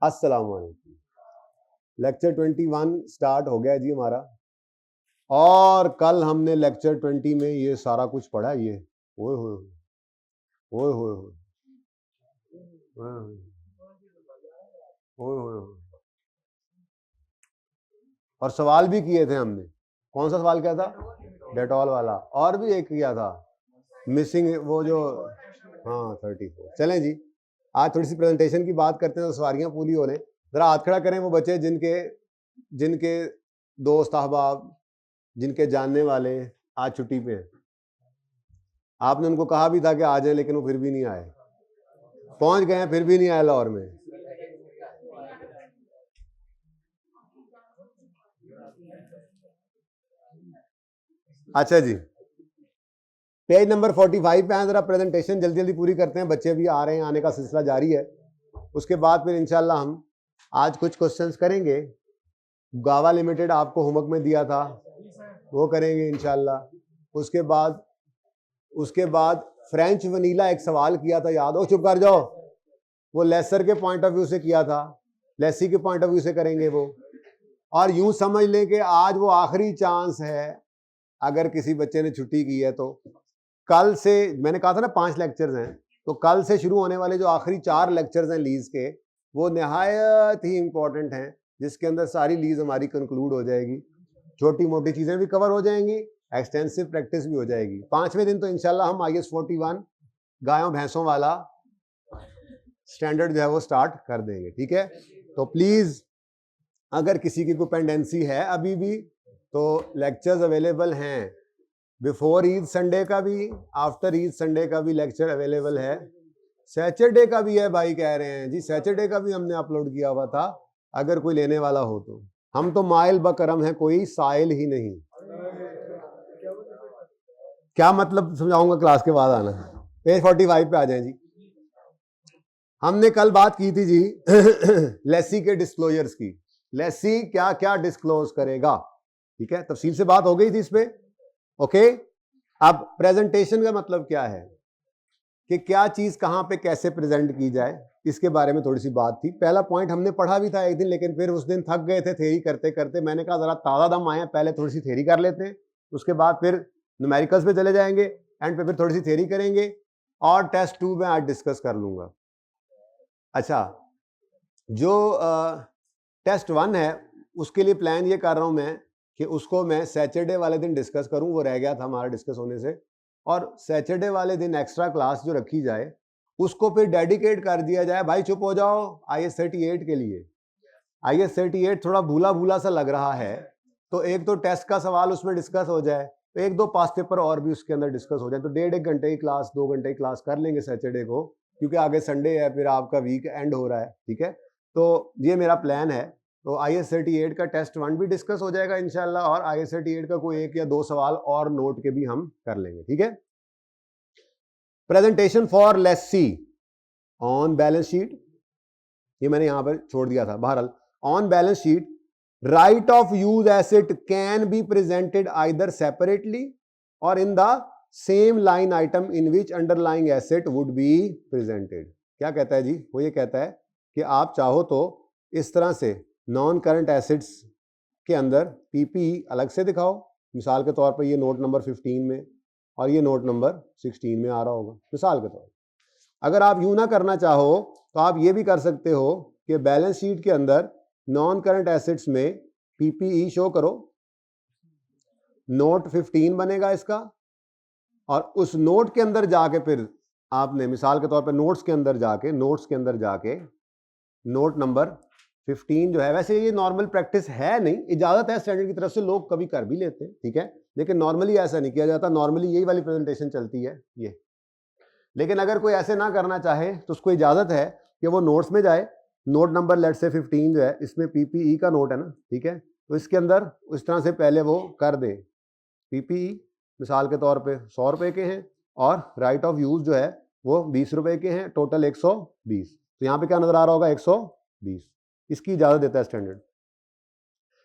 अस्सलाम वालेकुम। Lecture 21 start हो गया जी हमारा, और कल हमने लेक्चर 20 में ये सारा कुछ पढ़ा। ये ओए होए ओए होए ओए होए, और सवाल भी किए थे हमने। कौन सा सवाल किया था? डेटॉल वाला, और भी एक किया था मिसिंग वो जो, हाँ 34। चलें जी, आज थोड़ी सी प्रेजेंटेशन की बात करते हैं तो सवारियां पूरी हो लें। जरा हाथ खड़ा करें वो बच्चे जिनके दोस्त अहबाब, जिनके जानने वाले आज छुट्टी पे हैं। आपने उनको कहा भी था कि आ जाए, लेकिन वो फिर भी नहीं आए। पहुंच गए हैं फिर भी नहीं आए लाहौर में। अच्छा जी, पेज नंबर 45 पे हैं। जरा प्रेजेंटेशन जल्दी जल्दी पूरी करते हैं, बच्चे भी आ रहे हैं, आने का सिलसिला जारी है। उसके बाद फिर इंशाल्लाह हम आज कुछ क्वेश्चंस करेंगे। गावा लिमिटेड आपको होमवर्क में दिया था, वो करेंगे इंशाल्लाह। उसके बाद फ्रेंच वनीला एक सवाल किया था, याद हो? चुप कर जाओ। वो लेसर के पॉइंट ऑफ व्यू से किया था, लेसी के पॉइंट ऑफ व्यू से करेंगे वो। और यूं समझ लें कि आज वो आखिरी चांस है, अगर किसी बच्चे ने छुट्टी की है तो कल से, मैंने कहा था ना 5 लेक्चर्स हैं, तो कल से शुरू होने वाले जो आखिरी 4 लेक्चर्स हैं लीज के, वो निहायत ही इंपॉर्टेंट हैं, जिसके अंदर सारी लीज हमारी कंक्लूड हो जाएगी। छोटी मोटी चीजें भी कवर हो जाएंगी, एक्सटेंसिव प्रैक्टिस भी हो जाएगी। 5वें दिन तो इंशाल्लाह हम IS 41 गायों भैंसों वाला स्टैंडर्ड जो है वो स्टार्ट कर देंगे, ठीक है? तो प्लीज अगर किसी की कोई पेंडेंसी है अभी भी, तो लेक्चर्स अवेलेबल हैं। बिफोर ईद संडे का भी, आफ्टर ईद संडे का भी लेक्चर अवेलेबल है। सैटरडे का भी है भाई, कह रहे हैं जी सैटरडे का भी हमने अपलोड किया हुआ था, अगर कोई लेने वाला हो तो। हम तो माइल बकरम है, कोई साइल ही नहीं। क्या मतलब समझाऊंगा, क्लास के बाद आना। पेज 45 पे आ जाएं जी। हमने कल बात की थी जी लेसी के डिस्क्लोजर्स की। लेसी क्या क्या डिस्क्लोज करेगा, ठीक है? तफसील से बात हो गई थी इस पे, ओके? अब प्रेजेंटेशन का मतलब क्या है, कि क्या चीज कहां पे कैसे प्रेजेंट की जाए, इसके बारे में थोड़ी सी बात थी। पहला पॉइंट हमने पढ़ा भी था एक दिन, लेकिन फिर उस दिन थक गए थे थ्योरी करते करते। मैंने कहा जरा ताजा दम आए, पहले थोड़ी सी थ्योरी कर लेते हैं, उसके बाद फिर न्यूमेरिकल्स पे चले जाएंगे, एंड पे फिर थोड़ी सी थ्योरी करेंगे, और टेस्ट 2 में आज डिस्कस कर लूंगा। अच्छा, जो टेस्ट 1 है उसके लिए प्लान ये कर रहा हूं मैं कि उसको मैं सैटरडे वाले दिन डिस्कस करूं, वो रह गया था हमारा डिस्कस होने से। और सैटरडे वाले दिन एक्स्ट्रा क्लास जो रखी जाए उसको फिर डेडिकेट कर दिया जाए। भाई चुप हो जाओ, IS 38 के लिए। IS 38 थोड़ा भूला भूला सा लग रहा है, तो एक तो टेस्ट का सवाल उसमें डिस्कस हो जाए, तो 1-2 पास पेपर और भी उसके अंदर डिस्कस हो जाए, तो 1.5 घंटे की क्लास, 2 घंटे की क्लास कर लेंगे सैटरडे को, क्योंकि आगे संडे है, फिर आपका वीक एंड हो रहा है, ठीक है? तो ये मेरा प्लान है। तो IS 38 का टेस्ट 1 भी डिस्कस हो जाएगा इंशाल्लाह, और IS 38 का कोई 1 या 2 सवाल और नोट के भी हम कर लेंगे, ठीक है? Presentation for lessee on balance sheet, ये मैंने यहां पर छोड़ दिया था। बहरहाल on balance sheet, right of use asset can be presented either separately or in the same line item in which underlying asset would be presented. क्या कहता है जी? वो ये कहता है कि आप चाहो तो इस तरह से नॉन करंट एसेट्स के अंदर PPE अलग से दिखाओ। मिसाल के तौर पर ये नोट नंबर 15 में और ये नोट नंबर 16 में आ रहा होगा, मिसाल के तौर पर। अगर आप यूं ना करना चाहो तो आप ये भी कर सकते हो कि बैलेंस शीट के अंदर नॉन करंट एसेट्स में PPE शो करो, नोट 15 बनेगा इसका, और उस नोट के अंदर जाके फिर आपने मिसाल के तौर पर नोट्स के अंदर जाके नोट नंबर 15 जो है, वैसे ये नॉर्मल प्रैक्टिस है नहीं, इजाजत है स्टैंडर्ड की तरफ से, लोग कभी कर भी लेते हैं, ठीक है? लेकिन नॉर्मली ऐसा नहीं किया जाता, नॉर्मली यही वाली प्रेजेंटेशन चलती है ये। लेकिन अगर कोई ऐसे ना करना चाहे तो उसको इजाजत है कि वो नोट्स में जाए, नोट नंबर लेट से 15 जो है, इसमें PPE का नोट है ना, ठीक है? तो इसके अंदर उस तरह से पहले वो कर दे। PPE मिसाल के तौर पे 100 रुपए के हैं, और राइट ऑफ यूज जो है वो 20 रुपए के हैं, टोटल 120। तो यहाँ पे क्या नजर आ रहा होगा? 120। इसकी इजाजत देता है स्टैंडर्ड।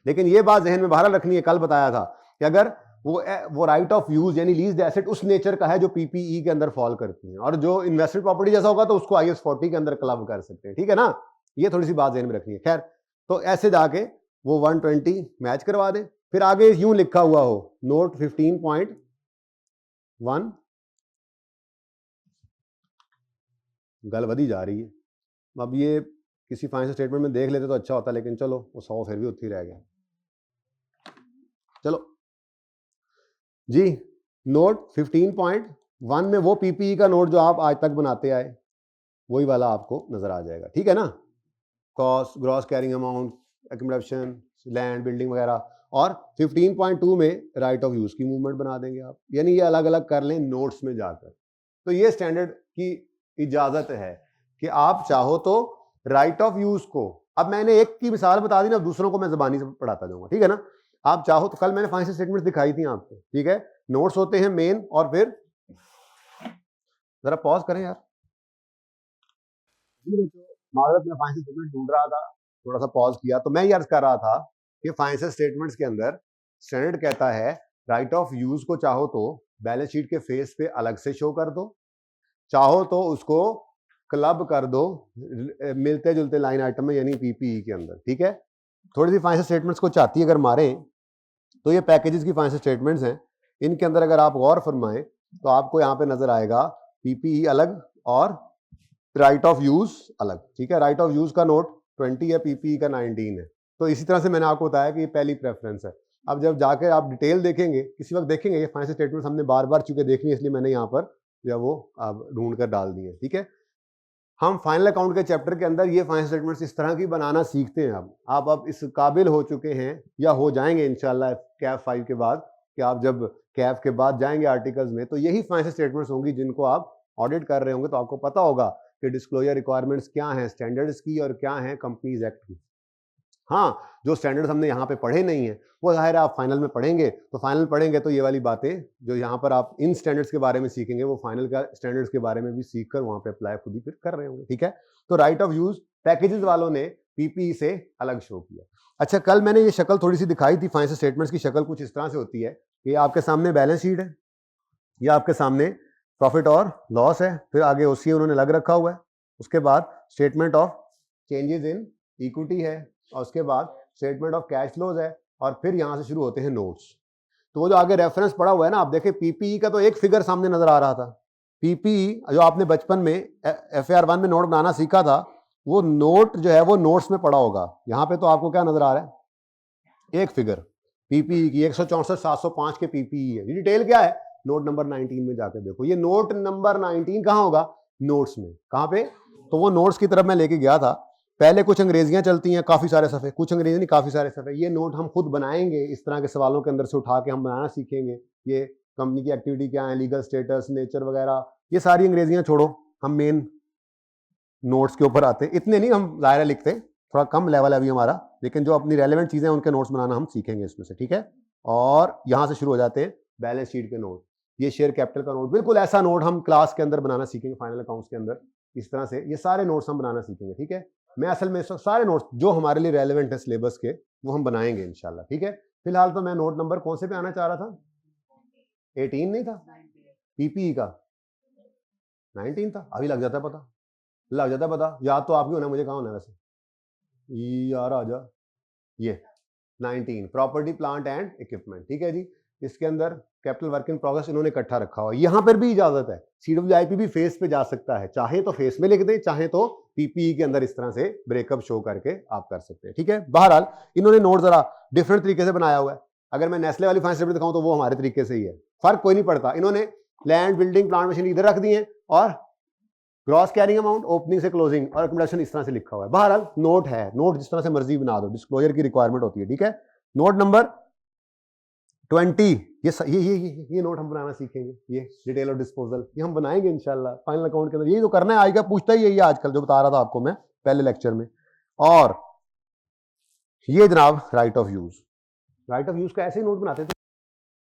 लेकिन ये बात जहन में बहरहाल रखनी है, कल बताया था कि अगर वो राइट ऑफ यूज यानी लीज्ड एसेट उस नेचर का है जो PPE के अंदर फॉल करती है, और जो इन्वेस्टेड प्रॉपर्टी जैसा होगा तो उसको IS 40 के अंदर क्लब कर सकते हैं, ठीक है ना? ये थोड़ी सी बात ध्यान में रखनी है। खैर, तो ऐसे जाके वो 120 मैच करवा दें। फिर आगे यूं लिखा हुआ हो नोट 15.1, गल बढ़ी जा रही है। अब ये किसी फाइनेंशियल स्टेटमेंट में देख लेते तो अच्छा होता, लेकिन चलो वो 100 फिर भी उतनी रह गया। चलो जी, नोट 15.1 में वो पीपीई का नोट जो आप आज तक बनाते आए वही वाला आपको नजर आ जाएगा, ठीक है ना। Cost, gross carrying amount, accumulation, land, building वगैरह। और 15.2 में राइट ऑफ यूज की मूवमेंट बना देंगे आप, यानी ये अलग अलग कर लें नोट्स में जाकर। तो ये स्टैंडर्ड की इजाजत है कि आप चाहो तो राइट ऑफ यूज को, अब मैंने एक की मिसाल बता दी ना, दूसरों को मैं जबानी से पढ़ाता जाऊंगा, ठीक है ना। आप चाहो तो, कल मैंने फाइनेंशियल स्टेटमेंट दिखाई थी आपको, ठीक है। नोट्स होते हैं मेन, और फिर जरा पॉज करें यार जी बच्चों, मालूम मैं फाइनेंशियल स्टेटमेंट ढूंढ रहा था, थोड़ा सा पॉज किया, तो मैं ये अर्ज कर रहा था कि फाइनेंशियल स्टेटमेंट्स के अंदर स्टैंडर्ड कहता है राइट ऑफ यूज को चाहो तो बैलेंस शीट के फेस पे अलग से शो कर दो, चाहो तो उसको क्लब कर दो मिलते जुलते लाइन आइटम में, यानी पीपीई के अंदर, ठीक है। थोड़ी सी फाइनेंशियल स्टेटमेंट्स को चाहती है अगर मारें तो ये पैकेजेस की फाइनेंशियल स्टेटमेंट्स हैं, इनके अंदर अगर आप गौर फरमाएं तो आपको यहाँ पे नजर आएगा पीपीई अलग और राइट ऑफ यूज अलग, ठीक है। राइट ऑफ यूज का नोट 20 है, पीपीई का 19 है। तो इसी तरह से मैंने आपको बताया कि ये पहली प्रेफरेंस है। अब जब जाकर आप डिटेल देखेंगे, किसी वक्त देखेंगे, ये फाइनेंशियल स्टेटमेंट्स हमने बार बार चुके देखनी है, इसलिए मैंने यहाँ पर जो वो आप ढूंढ कर डाल दिए, ठीक है। हम फाइनल अकाउंट के चैप्टर के अंदर ये फाइनेंशियल स्टेटमेंट्स इस तरह की बनाना सीखते हैं। आप अब इस काबिल हो चुके हैं या हो जाएंगे इंशाल्लाह कैफ 5 के बाद, कि आप जब कैफ के बाद जाएंगे आर्टिकल्स में तो यही फाइनेंशियल स्टेटमेंट्स होंगी जिनको आप ऑडिट कर रहे होंगे, तो आपको पता होगा कि डिस्क्लोजर रिक्वायरमेंट्स क्या हैं स्टैंडर्ड्स की और क्या हैं कंपनीज एक्ट की। हाँ, जो स्टैंडर्ड्स हमने यहाँ पे पढ़े नहीं है वो जाहिर है आप फाइनल में पढ़ेंगे, तो फाइनल पढ़ेंगे तो ये वाली बातें जो यहाँ पर आप इन स्टैंडर्ड्स के बारे में सीखेंगे वो फाइनल का स्टैंडर्ड्स के बारे में भी सीख कर वहाँ पे अप्लाई खुद ही फिर कर रहे होंगे, ठीक है। तो राइट ऑफ यूज पैकेजेस वालों ने पीपीई से अलग शो किया। अच्छा, कल मैंने ये शक्ल थोड़ी सी दिखाई थी, फाइनेंशियल स्टेटमेंट्स की शक्ल कुछ इस तरह से होती है कि आपके सामने बैलेंस शीट है, या आपके सामने प्रॉफिट और लॉस है, फिर आगे ओसीए उन्होंने अलग रखा हुआ है, उसके बाद statement of changes in equity है, और उसके बाद स्टेटमेंट ऑफ कैश फ्लोज है, और फिर यहां से शुरू होते हैं नोट्स। तो वो जो आगे रेफरेंस पड़ा हुआ है ना, आप देखें पीपीई का तो एक फिगर सामने नजर आ रहा था। पीपीई जो आपने बचपन में एफएआर 1 में नोट बनाना सीखा था, वो नोट जो है वो नोट्स में पड़ा होगा। यहाँ पे तो आपको क्या नजर आ रहा है, एक फिगर पीपीई की 164,705 के पीपीई है। डिटेल क्या है, नोट नंबर 19 में जाके देखो। ये नोट नंबर 19 कहाँ होगा, नोट्स में। कहाँ पे, तो वो नोट्स की तरफ मैं लेके गया था। पहले कुछ अंग्रेजियां चलती हैं, काफी सारे सफ़े, कुछ अंग्रेजी नहीं काफी सारे सफ़े। ये नोट हम खुद बनाएंगे, इस तरह के सवालों के अंदर से उठा के हम बनाना सीखेंगे। ये कंपनी की एक्टिविटी क्या है, लीगल स्टेटस, नेचर वगैरह, ये सारी अंग्रेजियां छोड़ो, हम मेन नोट्स के ऊपर आते हैं। इतने नहीं हम ज़ाहिर लिखते, थोड़ा कम लेवल है अभी हमारा, लेकिन जो अपनी रेलेवेंट चीजें उनके नोट्स बनाना हम सीखेंगे इसमें से, ठीक है। और यहां से शुरू हो जाते हैं बैलेंस शीट के नोट। ये शेयर कैपिटल का नोट, बिल्कुल ऐसा नोट हम क्लास के अंदर बनाना सीखेंगे, फाइनल अकाउंट्स के अंदर इस तरह से ये सारे नोट्स हम बनाना सीखेंगे, ठीक है। मैं असल में सारे नोट्स जो हमारे लिए रेलेवेंट है सिलेबस के वो हम बनाएंगे इंशाल्लाह, ठीक है। फिलहाल तो मैं नोट नंबर कौन से पे आना चाह रहा था, 18 नहीं था, पीपीई का 19 था। अभी लग जाता है पता, लग जाता है पता, याद तो आपकी होना, मुझे कहाँ होना वैसे यार, आ जा। ये 19 प्रॉपर्टी प्लांट एंड इक्विपमेंट, ठीक है जी। इसके अंदर कैपिटल वर्क इन प्रोग्रेस इन्होंने इकट्ठा रखा हुआ है। यहां पर भी इजाजत है, सीडब्ल्यूआईपी भी फेस पे जा सकता है, चाहे तो फेस में लिख दे, चाहे तो पीपीई के अंदर इस तरह से ब्रेकअप शो करके आप कर सकते हैं, ठीक है। बहरहाल इन्होंने नोट जरा डिफरेंट तरीके से बनाया हुआ है। अगर मैं नेस्ले वाली फाइनेंस स्टेटमेंट दिखाऊं तो वो हमारे तरीके से ही है, फर्क कोई नहीं पड़ता। इन्होंने लैंड, बिल्डिंग, प्लांट, मशीन इधर रख दिए और ग्रॉस कैरिंग अमाउंट ओपनिंग से क्लोजिंग और एक्यूमुलेशन इस तरह से लिखा हुआ है। बहरहाल नोट है, नोट जिस तरह से मर्जी बना दो, डिस्क्लोजर की रिक्वायरमेंट होती है, ठीक है। नोट नंबर 20 ये नोट हम बनाना सीखेंगे, ये डिटेल ऑफ डिस्पोजल ये हम बनाएंगे इंशाल्लाह फाइनल अकाउंट के अंदर। यही तो करना है, आएगा पूछता ही यही है आजकल, जो बता रहा था आपको मैं पहले लेक्चर में। और ये जनाब right of use, right of use का ऐसे ही नोट बनाते थे,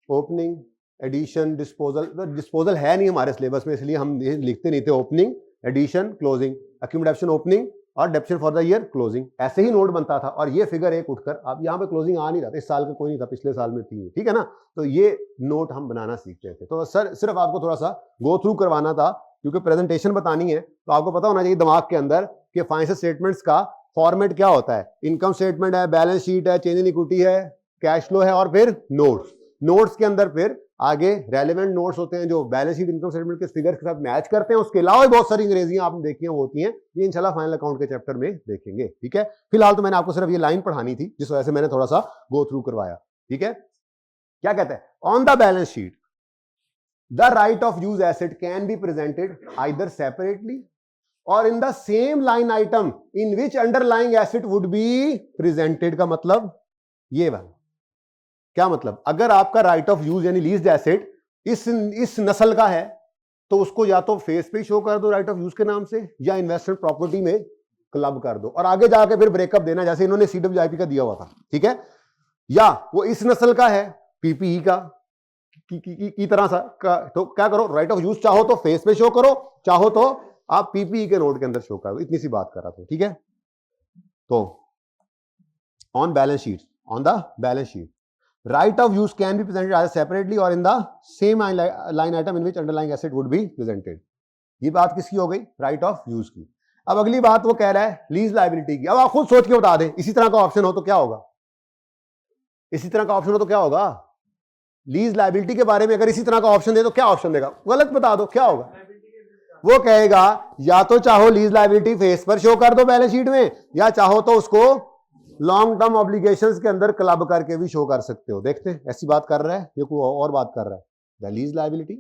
ओपनिंग, एडिशन, डिस्पोजल। डिस्पोजल है नहीं हमारे सिलेबस में, इसलिए हम लिखते नहीं थे। Opening, addition, closing, accumulation opening और depreciation for the year closing, ऐसे ही नोट बनता था। और ये फिगर एक उठकर, अब यहाँ पे क्लोजिंग आ नहीं रहा था, इस साल का कोई नहीं था, पिछले साल में थी, ठीक है ना। तो ये नोट हम बनाना सीखते थे। तो सर सिर्फ आपको थोड़ा सा गो थ्रू करवाना था, क्योंकि प्रेजेंटेशन बतानी है तो आपको पता होना चाहिए दिमाग के अंदर कि फाइनेंशियल स्टेटमेंट्स का फॉर्मेट क्या होता है, इनकम स्टेटमेंट है, बैलेंस शीट है, चेंज इन इक्विटी है, कैश फ्लो है और फिर नोट्स। नोट्स के अंदर फिर आगे रेलेवेंट नोट्स होते हैं जो बैलेंस शीट इनकम स्टेटमेंट के फिगर्स के साथ मैच करते हैं। उसके अलावा भी बहुत सारी अंग्रेजियां आपने देखी हैं, वो होती हैं, ये इंशाल्लाह फाइनल अकाउंट के चैप्टर में देखेंगे। ठीक है, फिलहाल तो मैंने आपको सिर्फ ये लाइन पढ़ानी थी जिस वजह से मैंने थोड़ा सा गो थ्रू करवाया। ठीक है, क्या कहता है, on the balance sheet the right of use asset can be presented either separately or in the same line item in which underlying asset would be presented. का मतलब ये वाला क्या मतलब, अगर आपका राइट ऑफ यूज यानी लीज्ड एसेट इस नस्ल का है तो उसको या तो फेस पे शो कर दो राइट ऑफ यूज के नाम से या इन्वेस्टमेंट प्रॉपर्टी में क्लब कर दो और आगे जाके फिर ब्रेकअप देना जैसे इन्होंने सीडब्ल्यूआईपी का दिया हुआ था। ठीक है, या वो इस नस्ल का है पीपीई का की तरह सा का, तो क्या करो, राइट ऑफ यूज चाहो तो फेस पे शो करो, चाहो तो आप पीपीई के नोट के अंदर शो कर दो। इतनी सी बात कर रहा था। ठीक है, तो on balance sheet, on the balance sheet right of use can be presented either separately or in the same line item in which underlying asset would be presented। ये बात किसकी हो गई, राइट ऑफ यूज की। अब अगली बात वो कह रहा है लीज लायबिलिटी की। अब आप खुद सोच के बता दें, इसी तरह का ऑप्शन हो तो क्या होगा, इसी तरह का ऑप्शन हो तो क्या होगा, लीज लायबिलिटी के बारे में अगर इसी तरह का ऑप्शन दे तो क्या ऑप्शन देगा, गलत बता दो क्या होगा। वो कहेगा या तो चाहो लीज लायबिलिटी फेस पर शो कर दो बैलेंस शीट में, या चाहो तो उसको लॉन्ग टर्म ऑब्लिगेशंस के अंदर क्लब करके भी शो कर सकते हो। देखते हैं ऐसी बात कर रहा है ये कोई और बात कर रहा है। The lease liability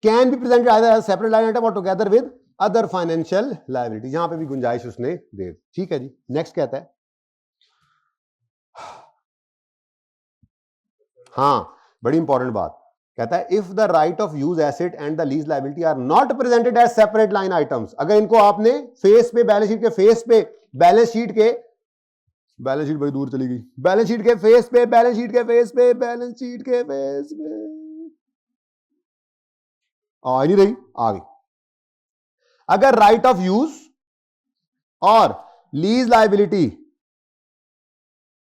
can be presented either as separate line item or together with other financial liability. यहां पे भी गुंजाइश उसने दे। ठीक है जी, नेक्स्ट कहता है, हाँ बड़ी इंपॉर्टेंट बात, कहता है if the right of use asset and the lease liability are not presented as separate line items. अगर इनको आपने फेस पे, बैलेंस शीट के फेस पे, बैलेंस शीट के, बैलेंस शीट बड़ी दूर चली गई, बैलेंस शीट के फेस पे, बैलेंस शीट के फेस पे, बैलेंस शीट के फेस पे आ नहीं रही, आ गई। अगर राइट ऑफ यूज और लीज लायबिलिटी,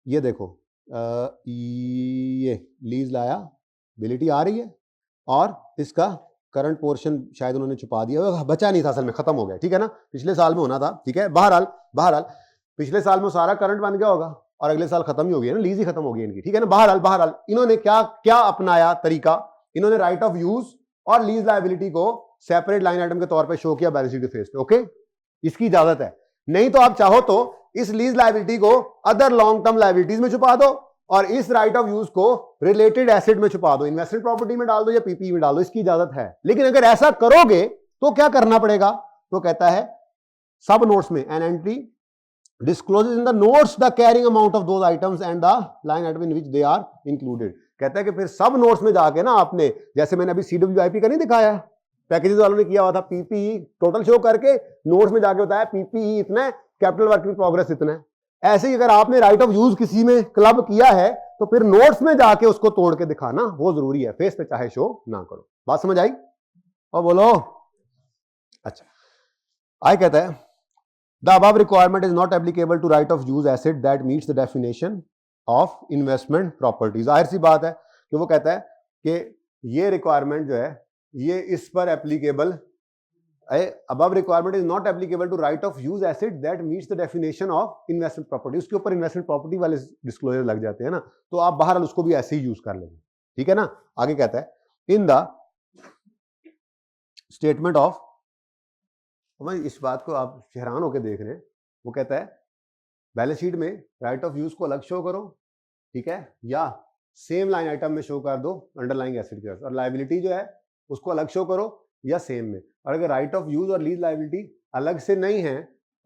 ये देखो ये लीज लायबिलिटी आ रही है और इसका करंट पोर्शन शायद उन्होंने छुपा दिया, बचा नहीं था असल में, खत्म हो गया। ठीक है ना, पिछले साल में होना था। ठीक है, बहरहाल पिछले साल में सारा करंट बन गया होगा और अगले साल खत्म ही हो गया ना, लीज ही खत्म हो गई इनकी। ठीक है ना, बहरहाल इन्होंने क्या अपनाया तरीका, इन्होंने राइट ऑफ यूज और लीज लायबिलिटी को सेपरेट लाइन आइटम के तौर पे शो किया बैलेंस शीट के फेस पे। ओके, इसकी इजाजत है। नहीं तो आप चाहो तो इस लीज लायबिलिटी को अदर लॉन्ग टर्म लायबिलिटीज में छुपा दो और इस राइट ऑफ यूज को रिलेटेड एसेट में छुपा दो, इन्वेस्टमेंट प्रॉपर्टी में डाल दो या पीपी में डाल दो, इसकी इजाजत है। लेकिन अगर ऐसा करोगे तो क्या करना पड़ेगा, तो कहता है सब नोट्स में an entry discloses in the notes the carrying amount of those items and the line item in which they are included। कहता है कि फिर सब नोट्स में जाके ना आपने, जैसे मैंने अभी सीडब्ल्यूआईपी का नहीं दिखाया, पैकेजेस वालों ने किया हुआ था, पीपीई टोटल शो करके नोट्स में जाके बताया पीपीई इतना है, कैपिटल वर्क इन प्रोग्रेस इतना है। ऐसे ही अगर आपने राइट ऑफ यूज किसी में क्लब किया है तो फिर नोट्स में जाके उसको तोड़ के दिखाना वो जरूरी है, फेस पे चाहे शो ना करो। बात समझ आई? और बोलो अच्छा। आगे कहता है the above requirement is not applicable to right of use asset that meets the definition of investment property। जाहिर सी बात है कि वो कहता है कि ये रिक्वायरमेंट जो है ये इस पर applicable, above requirement is not applicable to right of use asset that meets the definition of investment property। उसके ऊपर इन्वेस्टमेंट प्रॉपर्टी वाले डिस्क्लोजर लग जाते हैं ना, तो आप बहरहाल उसको भी ऐसे ही यूज कर लेंगे। ठीक है ना, आगे कहता है इन द स्टेटमेंट ऑफ, इस बात को आप हैरान होकर देख रहे हैं, वो कहता है बैलेंस शीट में राइट ऑफ यूज को अलग शो करो, ठीक है, या सेम लाइन आइटम में शो कर दो अंडरलाइंग एसेट के साथ, और लायबिलिटी जो है उसको अलग शो करो या सेम में। और अगर राइट ऑफ यूज और लीज लायबिलिटी अलग से नहीं है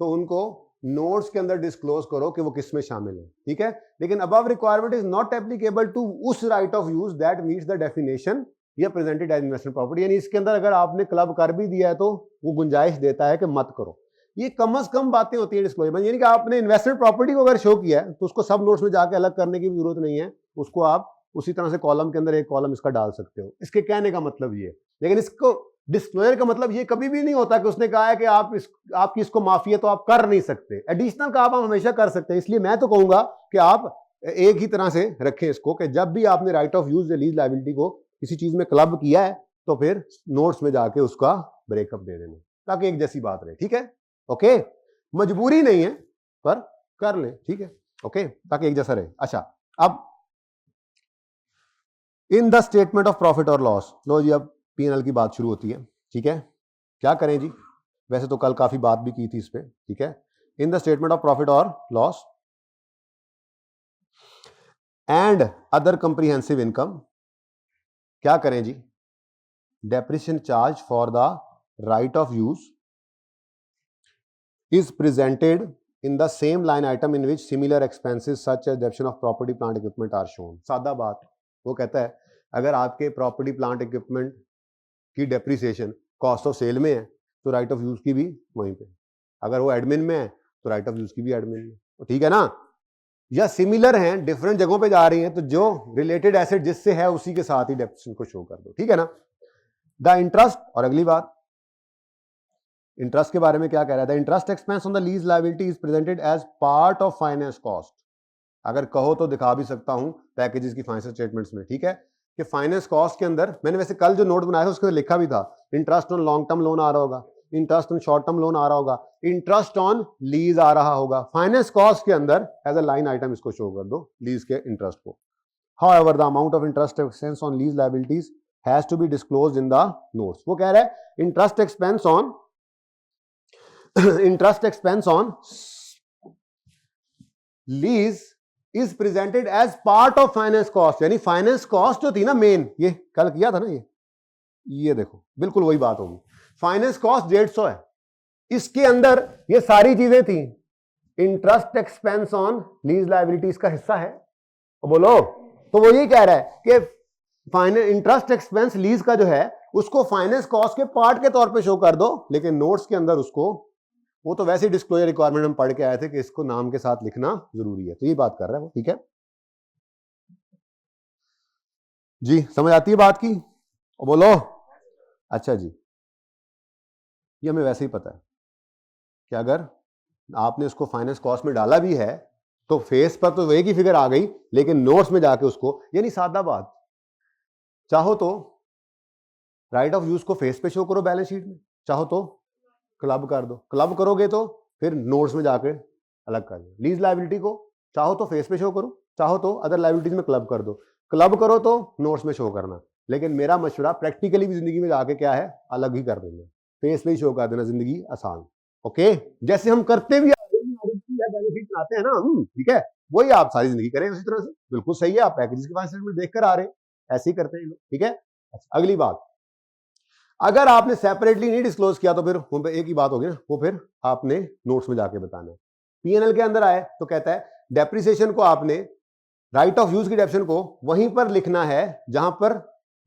तो उनको नोट्स के अंदर डिस्क्लोज करो कि वो किस में शामिल है। ठीक है, लेकिन above requirement is not applicable to उस right of use that meets the definition या प्रेजेंटेड एज इन्वेस्टमेंट प्रॉपर्टी। यानी इसके अंदर अगर आपने क्लब कर भी दिया है तो वो गुंजाइश देता है कि मत करो। ये कम से कम बातें होती है डिस्क्लोजर में, यानी कि आपने इन्वेस्टमेंट प्रॉपर्टी को अगर शो किया है तो उसको सब नोट्स में जाके अलग करने की भी जरूरत नहीं है, उसको आप उसी तरह से कॉलम के अंदर एक कॉलम इसका डाल सकते हो। इसके कहने का मतलब ये, लेकिन इसको डिस्क्लोजर का मतलब ये कभी भी नहीं होता कि उसने कहा है कि आपकी इसको माफी है तो आप कर नहीं सकते, एडिशनल का आप हमेशा कर सकते हैं। इसलिए मैं तो कहूंगा कि आप एक ही तरह से रखें इसको कि जब भी आपने राइट ऑफ यूज या लीज लायबिलिटी को किसी चीज में क्लब किया है तो फिर नोट्स में जाके उसका ब्रेकअप दे देना, ताकि एक जैसी बात रहे। ठीक है। ओके, मजबूरी नहीं है पर कर ले, ठीक है, ओके, ताकि एक जैसा रहे। अच्छा, अब इन द स्टेटमेंट ऑफ प्रॉफिट और लॉस, लो जी अब P&L की बात शुरू होती है, ठीक है, क्या करें जी, वैसे तो कल काफी बात भी की थी इस पे, ठीक है, in the statement of profit और loss and other comprehensive income, क्या करें जी, depreciation charge for the right of use is presented in the same line item in which similar expenses such as depreciation of property plant equipment are shown। सादा बात, वो कहता है अगर आपके प्रॉपर्टी प्लांट इक्विपमेंट की डेप्रिसिएशन कॉस्ट ऑफ सेल में है तो राइट ऑफ यूज की भी वहीं पे, अगर वो एडमिन में है तो राइट ऑफ यूज की भी एडमिन में, तो ठीक है ना, या सिमिलर हैं डिफरेंट जगहों पे जा रही हैं तो जो रिलेटेड एसेट जिससे है उसी के साथ ही डेप्रिसिएशन को शो कर दो, ठीक है ना। द इंटरेस्ट, और अगली बात इंटरेस्ट के बारे में क्या कह रहा है, interest expense on the lease liability is presented as part of finance cost, अगर कहो तो दिखा भी सकता हूं पैकेजेस की फाइनेंशियल स्टेटमेंट्स में, ठीक है, कि फाइनेंस कॉस्ट के अंदर मैंने वैसे कल जो नोट बनाया था उसके अंदर लिखा भी था, interest on long term loan आ रहा होगा, interest on short term loan आ रहा होगा, इंटरेस्ट ऑन लीज आ रहा होगा, फाइनेंस कॉस्ट के अंदर एज अ लाइन आइटम इसको शो कर दो लीज के इंटरेस्ट को। However the amount of interest expense on lease liabilities has to be disclosed in the notes. वो कह रहा है interest expense on interest expense on lease is presented as part of finance cost, यानी finance cost जो थी ना main, ये कल किया था ना, ये देखो बिल्कुल वही बात होगी, फाइनेंस कॉस्ट 150 है, इसके अंदर ये सारी चीजें थी, interest expense on lease liabilities का हिस्सा है, बोलो, तो वो ये कह रहा है कि फाइनेंस इंटरेस्ट एक्सपेंस लीज का जो है उसको फाइनेंस कॉस्ट के पार्ट के तौर पे शो कर दो, लेकिन नोट्स के अंदर उसको, वो तो वैसे ही डिस्क्लोजर रिक्वायरमेंट हम पढ़ के आए थे कि इसको नाम के साथ लिखना जरूरी है, तो ये बात कर रहा है वो, ठीक है जी, समझ आती है बात की, बोलो। अच्छा जी, ये हमें वैसे ही पता है कि अगर आपने उसको फाइनेंस कॉस्ट में डाला भी है तो फेस पर तो एक ही फिगर आ गई, लेकिन नोट्स में जाके उसको, यानी सादा बात, चाहो तो राइट ऑफ यूज को फेस पे शो करो बैलेंस शीट में, चाहो तो क्लब कर दो, क्लब करोगे तो फिर नोट्स में जाकर अलग कर दो, लीज लायबिलिटी को चाहो तो फेस पे शो करो, चाहो तो अदर लायबिलिटीज में क्लब कर दो, क्लब करो तो नोट्स में शो करना, लेकिन मेरा मशवरा प्रैक्टिकली भी जिंदगी में जाके क्या है, अलग ही कर देना, फेस पे ही शो कर देना, जिंदगी आसान, ओके, जैसे हम करते भी बनाते हैं ना, ठीक है, वही आप सारी जिंदगी करें उसी तरह से, बिल्कुल सही है, आप पैकेजेस के फाइनेंस देख कर आ रहे हैं, ऐसे ही करते हैं लोग, ठीक है। अगली बात, अगर आपने सेपरेटली नहीं डिस्क्लोज किया तो फिर एक ही बात होगी ना, वो फिर आपने नोट्स में जाके बताना है। P&L के अंदर आए तो कहता है डेप्रिसिएशन को आपने राइट ऑफ यूज की डेप्रिसिएशन को वहीं पर लिखना है जहां पर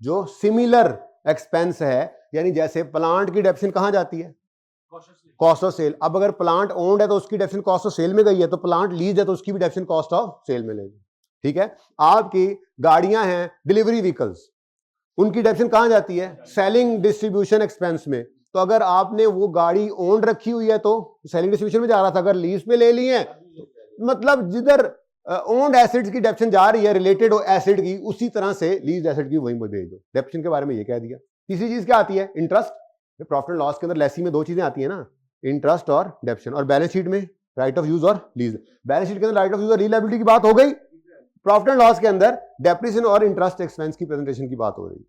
जो सिमिलर एक्सपेंस है, यानी जैसे प्लांट की डेप्रिसिएशन कहां जाती है, कॉस्ट ऑफ सेल, अब अगर प्लांट ओन्ड है तो उसकी डेप्रिसिएशन कॉस्ट ऑफ सेल में गई है, तो प्लांट लीज है तो उसकी भी डेप्रिसिएशन कॉस्ट ऑफ सेल में लेगी, ठीक है। आपकी गाड़ियां हैं डिलीवरी व्हीकल्स, उनकी डेप्रिसिएशन कहां जाती है, सेलिंग डिस्ट्रीब्यूशन एक्सपेंस में, तो अगर आपने वो गाड़ी ओन रखी हुई है तो सेलिंग डिस्ट्रीब्यूशन में जा रहा था, अगर लीज पे ले ली है मतलब जिधर ओन्ड एसेट्स की डेप्रिसिएशन जा रही है रिलेटेड एसेट की, उसी तरह से लीज एसेट की वहीं भेज दो, डेप्रिसिएशन के बारे में ये कह दिया। तीसरी चीज क्या आती है, इंटरेस्ट, प्रॉफिट एंड लॉस के अंदर लेसी में दो चीजें आती है ना, इंटरेस्ट और डेप्रिसिएशन, और बैलेंस शीट में राइट ऑफ यूज और लीज, बैलेंस शीट के अंदर राइट ऑफ यूज और लीज लायबिलिटी की बात हो गई, प्रॉफिट एंड लॉस के अंदर डेप्रिसिएशन और इंटरेस्ट एक्सपेंस की प्रेजेंटेशन की बात हो रही है,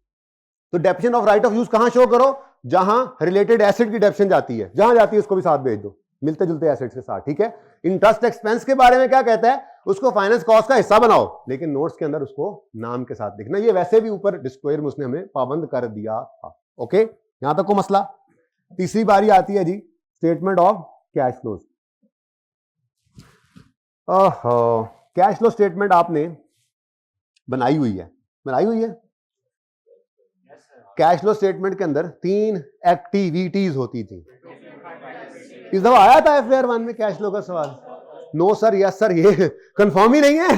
तो depreciation of right of use कहां शो करो, जहां रिलेटेड एसेट की डेप्रिसिएशन जाती है, जहां जाती है उसको भी साथ भेज दो, मिलते जुलते एसेट्स के साथ, ठीक है। इंटरेस्ट एक्सपेंस के बारे में क्या कहता है, उसको फाइनेंस कॉस्ट का हिस्सा बनाओ, लेकिन नोट्स के अंदर उसको नाम के साथ लिखना, ये वैसे भी ऊपर डिस्क्लोजर में उसने हमें पाबंद कर दिया था, ओके, यहां तक को मसला। तीसरी बारी आती है जी statement of cash flows. Cash flow statement आपने बनाई हुई है, कैश फ्लो स्टेटमेंट के अंदर 3 एक्टिविटीज होती थी, इस दफा आया था FAR 1 में कैश फ्लो का सवाल, नो सर, यस सर, ये कंफर्म ही नहीं है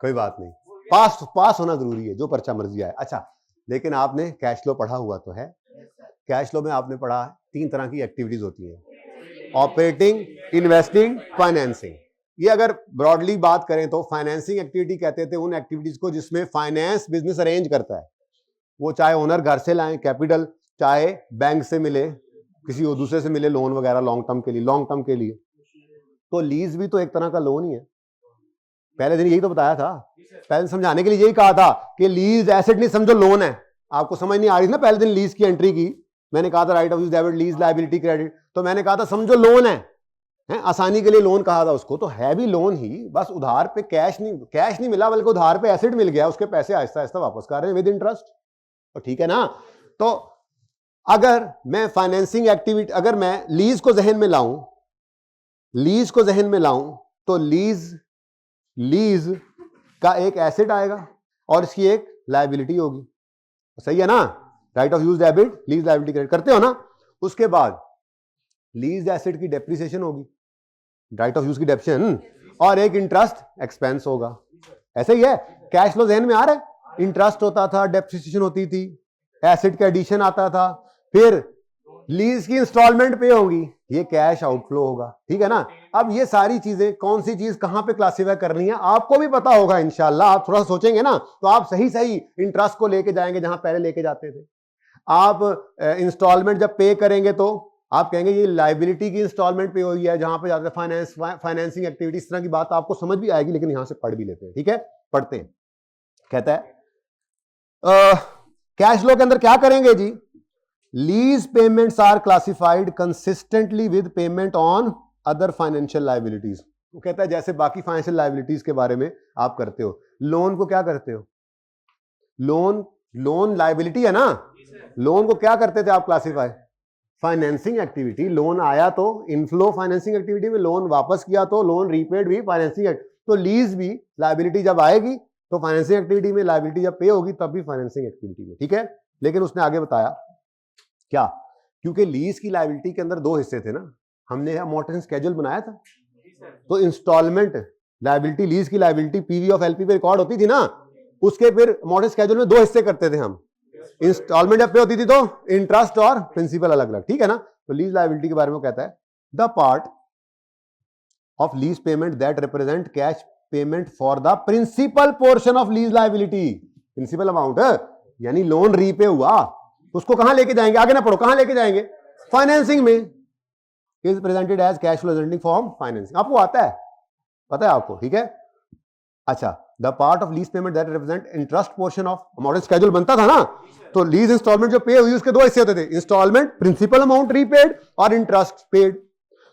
कोई बात नहीं, पास होना जरूरी है, जो पर्चा मर्जी आए। अच्छा, लेकिन आपने कैश फ्लो पढ़ा हुआ तो है, कैश फ्लो में आपने पढ़ा 3 तरह की एक्टिविटीज होती है, ऑपरेटिंग, इन्वेस्टिंग, फाइनेंसिंग, ये अगर ब्रॉडली बात करें तो फाइनेंसिंग एक्टिविटी कहते थे उन एक्टिविटीज को जिसमें फाइनेंस बिजनेस अरेंज करता है, वो चाहे ओनर घर से लाए कैपिटल, चाहे बैंक से मिले, किसी और दूसरे से मिले लोन वगैरह लॉन्ग टर्म के लिए। तो लीज भी तो एक तरह का लोन ही है। पहले दिन यही तो बताया था, पहले समझाने के लिए यही कहा था कि लीज एसेट नहीं समझो लोन है। आपको समझ नहीं आ रही ना, पहले दिन लीज की एंट्री की मैंने कहा था right of use debit lease liability credit, तो मैंने कहा था समझो लोन है, आसानी के लिए लोन कहा था उसको। तो है भी लोन ही, बस उधार पे कैश नहीं मिला, बल्कि उधार पे एसेट मिल गया, उसके पैसे आहिस्ता आहिस्ता वापस कर रहे हैं विद इंटरेस्ट। तो ठीक है ना। तो अगर मैं फाइनेंसिंग एक्टिविटी, अगर मैं लीज को जहन में लाऊं तो लीज का एक एसेट आएगा और इसकी एक लायबिलिटी होगी, सही है ना। Right of use debit lease liability credit करते हो ना। उसके बाद लीज एसेट की डेप्रिसिएशन होगी, राइट ऑफ यूज की डेप्रिसिएशन, और एक इंटरेस्ट एक्सपेंस होगा। ऐसे ही है, कैश फ्लो जहन में आ रहा है, इंटरेस्ट होता था, डेप्रिसिएशन होती थी, एसेट का एडिशन आता था, फिर लीज की इंस्टॉलमेंट पे होगी, ये कैश आउटफ्लो होगा, ठीक है ना। अब ये सारी चीजें कौन सी चीज कहां पे क्लासिफाई करनी है आपको भी पता होगा इंशाल्लाह। आप थोड़ा सोचेंगे ना तो आप सही इंटरेस्ट को लेके जाएंगे जहां पहले लेके जाते थे। आप इंस्टॉलमेंट जब पे करेंगे तो आप कहेंगे ये लायबिलिटी की इंस्टॉलमेंट पे हुई है, जहां पे जाते हैं फाइनेंसिंग एक्टिविटी, इस तरह की बात आपको समझ भी आएगी, लेकिन यहां से पढ़ भी लेते हैं, ठीक है। पढ़ते हैं, कहता है कैश फ्लो के अंदर क्या करेंगे जी, lease payments are classified consistently with payment on other financial liabilities. वो कहता है जैसे बाकी फाइनेंशियल लायबिलिटीज के बारे में आप करते हो, लोन को क्या करते हो, लोन लायबिलिटी है ना, लोन को क्या करते थे आप क्लासिफाई, फाइनेंसिंग एक्टिविटी। लोन आया तो इनफ्लो फाइनेंसिंग एक्टिविटी में, लोन वापस किया तो लोन रीपेड भी फाइनेंसिंग। तो लीज भी लायबिलिटी जब आएगी तो फाइनेंसिंग एक्टिविटी में, लायबिलिटी जब पे होगी तब भी फाइनेंसिंग एक्टिविटी में, ठीक है। लेकिन उसने आगे बताया क्या, क्योंकि लीज की लायबिलिटी के अंदर दो हिस्से थे ना, हमने अमॉर्टाइजेशन स्केड्यूल बनाया था, तो इंस्टॉलमेंट लायबिलिटी, लीज की लायबिलिटी पीवी ऑफ एलपी पे रिकॉर्ड होती थी ना, उसके फिर अमॉर्टाइजेशन स्केड्यूल में दो हिस्से करते थे हम। इंस्टॉलमेंट जब पे होती थी तो इंटरेस्ट और प्रिंसिपल अलग अलग, ठीक है ना। तो लीज लायबिलिटी के बारे में कहता है the part of lease payment that represent cash payment for the principal portion of lease liability, principal amount यानी लोन रीपे हुआ, उसको कहां लेके जाएंगे, आगे ना पढ़ो, कहां लेके जाएंगे, फाइनेंसिंग में, is presented as cash flow resulting from financing. आपको आता है, पता है आपको, ठीक है। अच्छा, the part of lease payment that represent interest portion of amortisation schedule बनता था ना, तो लीज इंस्टॉलमेंट जो पे हुई उसके दो हिस्से होते थे, इंस्टॉलमेंट प्रिंसिपल अमाउंट रीपेड और इंटरेस्ट पेड।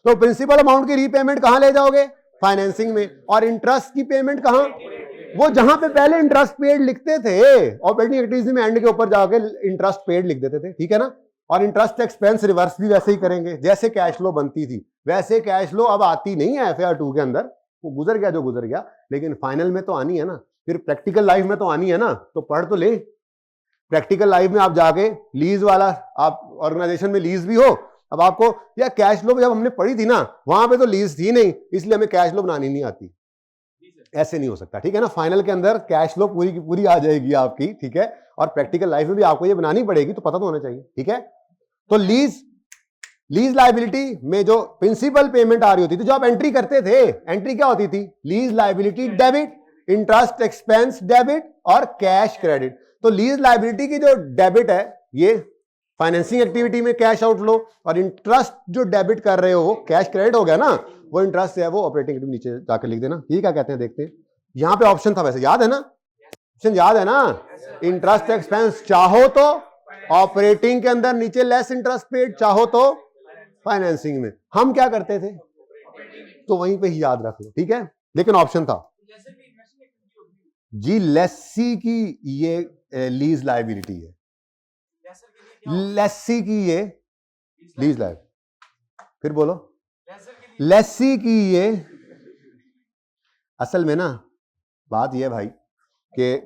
तो प्रिंसिपल अमाउंट की रीपेमेंट कहां ले जाओगे, फाइनेंसिंग में, और इंटरेस्ट की पेमेंट कहां, वो जहां पे पहले इंटरेस्ट पेड लिखते थे ऑपरेटिंग एक्टिविटीज में एंड के ऊपर जाके इंटरेस्ट पेड लिख देते थे, ठीक है ना। और इंटरेस्ट एक्सपेंस रिवर्स भी वैसे ही करेंगे जैसे कैश फ्लो बनती थी, वैसे कैश फ्लो अब आती नहीं है एफएआर 2 के अंदर, वो गुजर गया जो गुजर गया, लेकिन फाइनल में तो आनी है ना, फिर प्रैक्टिकल लाइफ में तो आनी है ना, तो पढ़ तो ले। प्रैक्टिकल लाइफ में आप जाके लीज वाला, आप ऑर्गेनाइजेशन में लीज भी हो, अब आपको या कैश फ्लो जब हमने पढ़ी थी ना वहां पे तो लीज थी नहीं, इसलिए हमें कैश फ्लो बनानी नहीं आती, ऐसे नहीं हो सकता, ठीक है ना। फाइनल के अंदर कैश फ्लो पूरी की पूरी आ जाएगी आपकी, ठीक है, और प्रैक्टिकल लाइफ में भी आपको ये बनानी पड़ेगी, तो पता तो होना चाहिए, ठीक है। तो लीज लायबिलिटी में जो प्रिंसिपल पेमेंट आ रही होती थी, जो आप एंट्री करते थे, एंट्री क्या होती थी, lease liability debit, interest expense debit और कैश क्रेडिट। तो लीज लायबिलिटी की जो डेबिट है ये फाइनेंसिंग एक्टिविटी में कैश आउटफ्लो, और इंटरेस्ट जो डेबिट कर रहे हो वो कैश क्रेडिट हो गया ना, वो इंटरेस्ट है वो ऑपरेटिंग एक्टिविटी, नीचे जाकर लिख देना। ये क्या कहते हैं देखते हैं, यहां पे ऑप्शन था वैसे, याद है ना, ऑप्शन याद है ना, इंटरेस्ट एक्सपेंस चाहो तो ऑपरेटिंग के अंदर नीचे लेस इंटरेस्ट पेड, चाहो तो फाइनेंसिंग में। हम क्या करते थे, तो वहीं पे ही याद रख लो, ठीक है, लेकिन ऑप्शन था जी। लेसी की ये लीज लायबिलिटी है, लेसी की ये लीज लायबिलिटी, फिर बोलो, लेसी की ये, असल में ना बात ये है भाई कि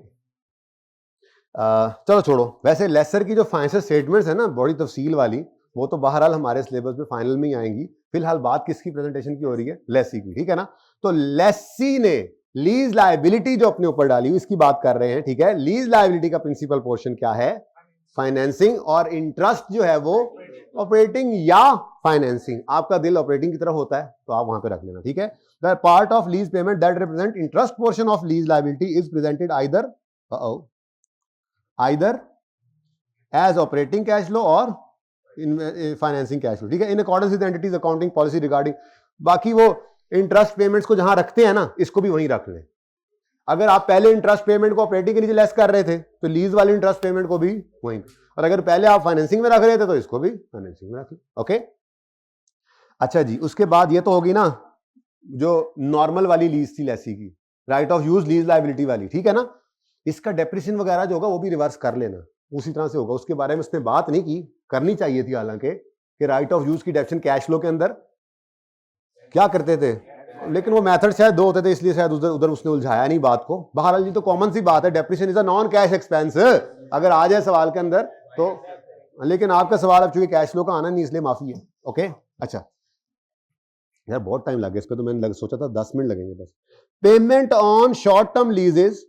चलो छोड़ो, वैसे लेसर की जो फाइनेंशियल स्टेटमेंट्स है ना बड़ी तफसील वाली, वो तो बहरहाल हमारे सिलेबस में फाइनल में ही आएंगी। फिलहाल बात किसकी प्रेजेंटेशन की हो रही है, लेसी की, ठीक है ना। तो लेसी ने लीज लायबिलिटी जो अपने ऊपर डाली इसकी बात कर रहे हैं, ठीक है। लीज लायबिलिटी का प्रिंसिपल पोर्शन क्या है, फाइनेंसिंग, और इंटरेस्ट जो है वो ऑपरेटिंग या फाइनेंसिंग। आपका दिल ऑपरेटिंग की तरफ होता है तो आप वहां पे रख लेना, ठीक है। The part of lease payment that represent interest portion of lease liability is presented either as operating cash flow और फाइनेंसिंग कैश फ्लो, ठीक है, in accordance with entity's accounting policy regarding. बाकी वो इंटरेस्ट पेमेंट्स को जहां रखते हैं ना, इसको भी वहीं रख लें। अगर आप पहले इंटरेस्ट पेमेंट को ऑपरेटिंग के नीचे लेस कर रहे थे तो लीज वाली इंटरेस्ट पेमेंट को भी वहीं, और अगर पहले आप फाइनेंसिंग में रख रहे थे तो इसको भी फाइनेंसिंग में रख लें। ओके, अच्छा जी, उसके बाद ये तो होगी ना जो नॉर्मल वाली लीज थी लेसी की, right of use lease liability वाली, ठीक है ना। इसका डेप्रिसिएशन वगैरह जो होगा वो भी रिवर्स कर लेना, उसी तरह से होगा। उसके बारे में उसने बात नहीं की, करनी चाहिए थी हालांकि, कि राइट ऑफ यूज की डेप्रिसिएशन कैश फ्लो के अंदर क्या करते थे, लेकिन वो मेथड शायद दो होते थे, इसलिए शायद उधर उधर उसने उलझाया नहीं बात को। बहरहाल जी तो कॉमन सी बात है, depreciation is a non cash expense, अगर आ जाए सवाल के अंदर तो। लेकिन आपका सवाल अब चूंकि कैश फ्लो का आना नहीं, इसलिए माफी है। ओके, अच्छा यार बहुत टाइम लग गया इस पे, तो मैंने सोचा था 10 मिनट लगेंगे बस। पेमेंट ऑन शॉर्ट टर्म लीजेस,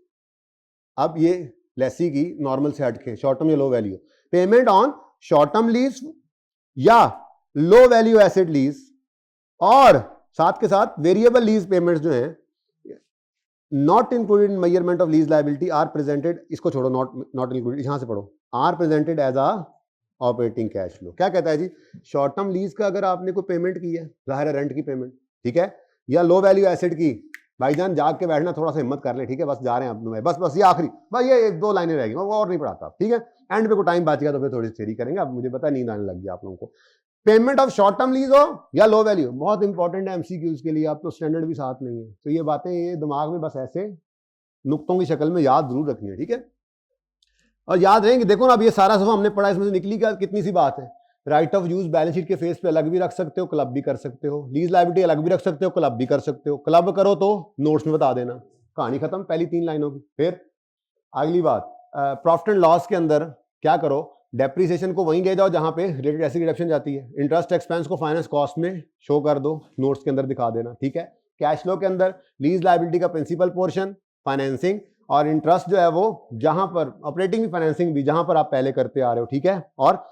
अब ये लेसी की नॉर्मल से हटके शॉर्ट टर्म या low value, payment on short term lease या लो वैल्यू एसेट लीज, और साथ के साथ वेरिएबल लीज पेमेंट्स जो हैं not included in measurement of lease liability are presented, इसको छोड़ो, नॉट इंक्लूडेड, यहां से पढ़ो, are presented as a operating cash flow. क्या कहता है जी, शॉर्ट टर्म लीज का अगर आपने कोई पेमेंट की है, जाहिर है रेंट की पेमेंट, ठीक है, या लो वैल्यू एसेट की, भाईजान जाग के बैठना, थोड़ा सा हिम्मत कर ले, ठीक है, बस जा रहे हैं अपने, बस ये आखिरी, बस ये 1-2 लाइनें रहेगी, वो और नहीं पढ़ाता, ठीक है। एंड पे को टाइम बच गया तो फिर थोड़ी थ्योरी करेंगे। अब मुझे पता नींद आने लग गया आप लोगों को। Payment of short term lease हो या लो वैल्यू, बहुत इंपॉर्टेंट है एमसीक्यूज के लिए, आप तो स्टैंडर्ड भी साथ नहीं है, तो ये बातें ये दिमाग में बस ऐसे नुक्तों की शक्ल में याद जरूर रखनी है, ठीक है। और याद रहेंगे, देखो ना अब ये सारा सब हमने पढ़ा, इसमें से निकली क्या, कितनी सी बात है। Right of use balance sheet के फेस पे अलग भी रख सकते हो, क्लब भी कर सकते हो, लीज लायबिलिटी अलग भी रख सकते हो, क्लब भी कर सकते हो। क्लब करो तो नोट्स में बता देना, कहानी खत्म, पहली 3 लाइनों की। फिर अगली बात, प्रॉफिट एंड लॉस के अंदर क्या करो, डेप्रिसिएशन को वहीं ले जाओ जहां पे रिलेटेड एसेट डिडक्शन जाती है, इंटरेस्ट एक्सपेंस को फाइनेंस कॉस्ट में शो कर दो, नोट्स के अंदर दिखा देना, ठीक है। कैश फ्लो के अंदर लीज लायबिलिटी का प्रिंसिपल पोर्शन फाइनेंसिंग, और इंटरेस्ट जो है वो जहां पर ऑपरेटिंग भी फाइनेंसिंग भी, जहां पर आप पहले करते आ रहे हो, ठीक है। और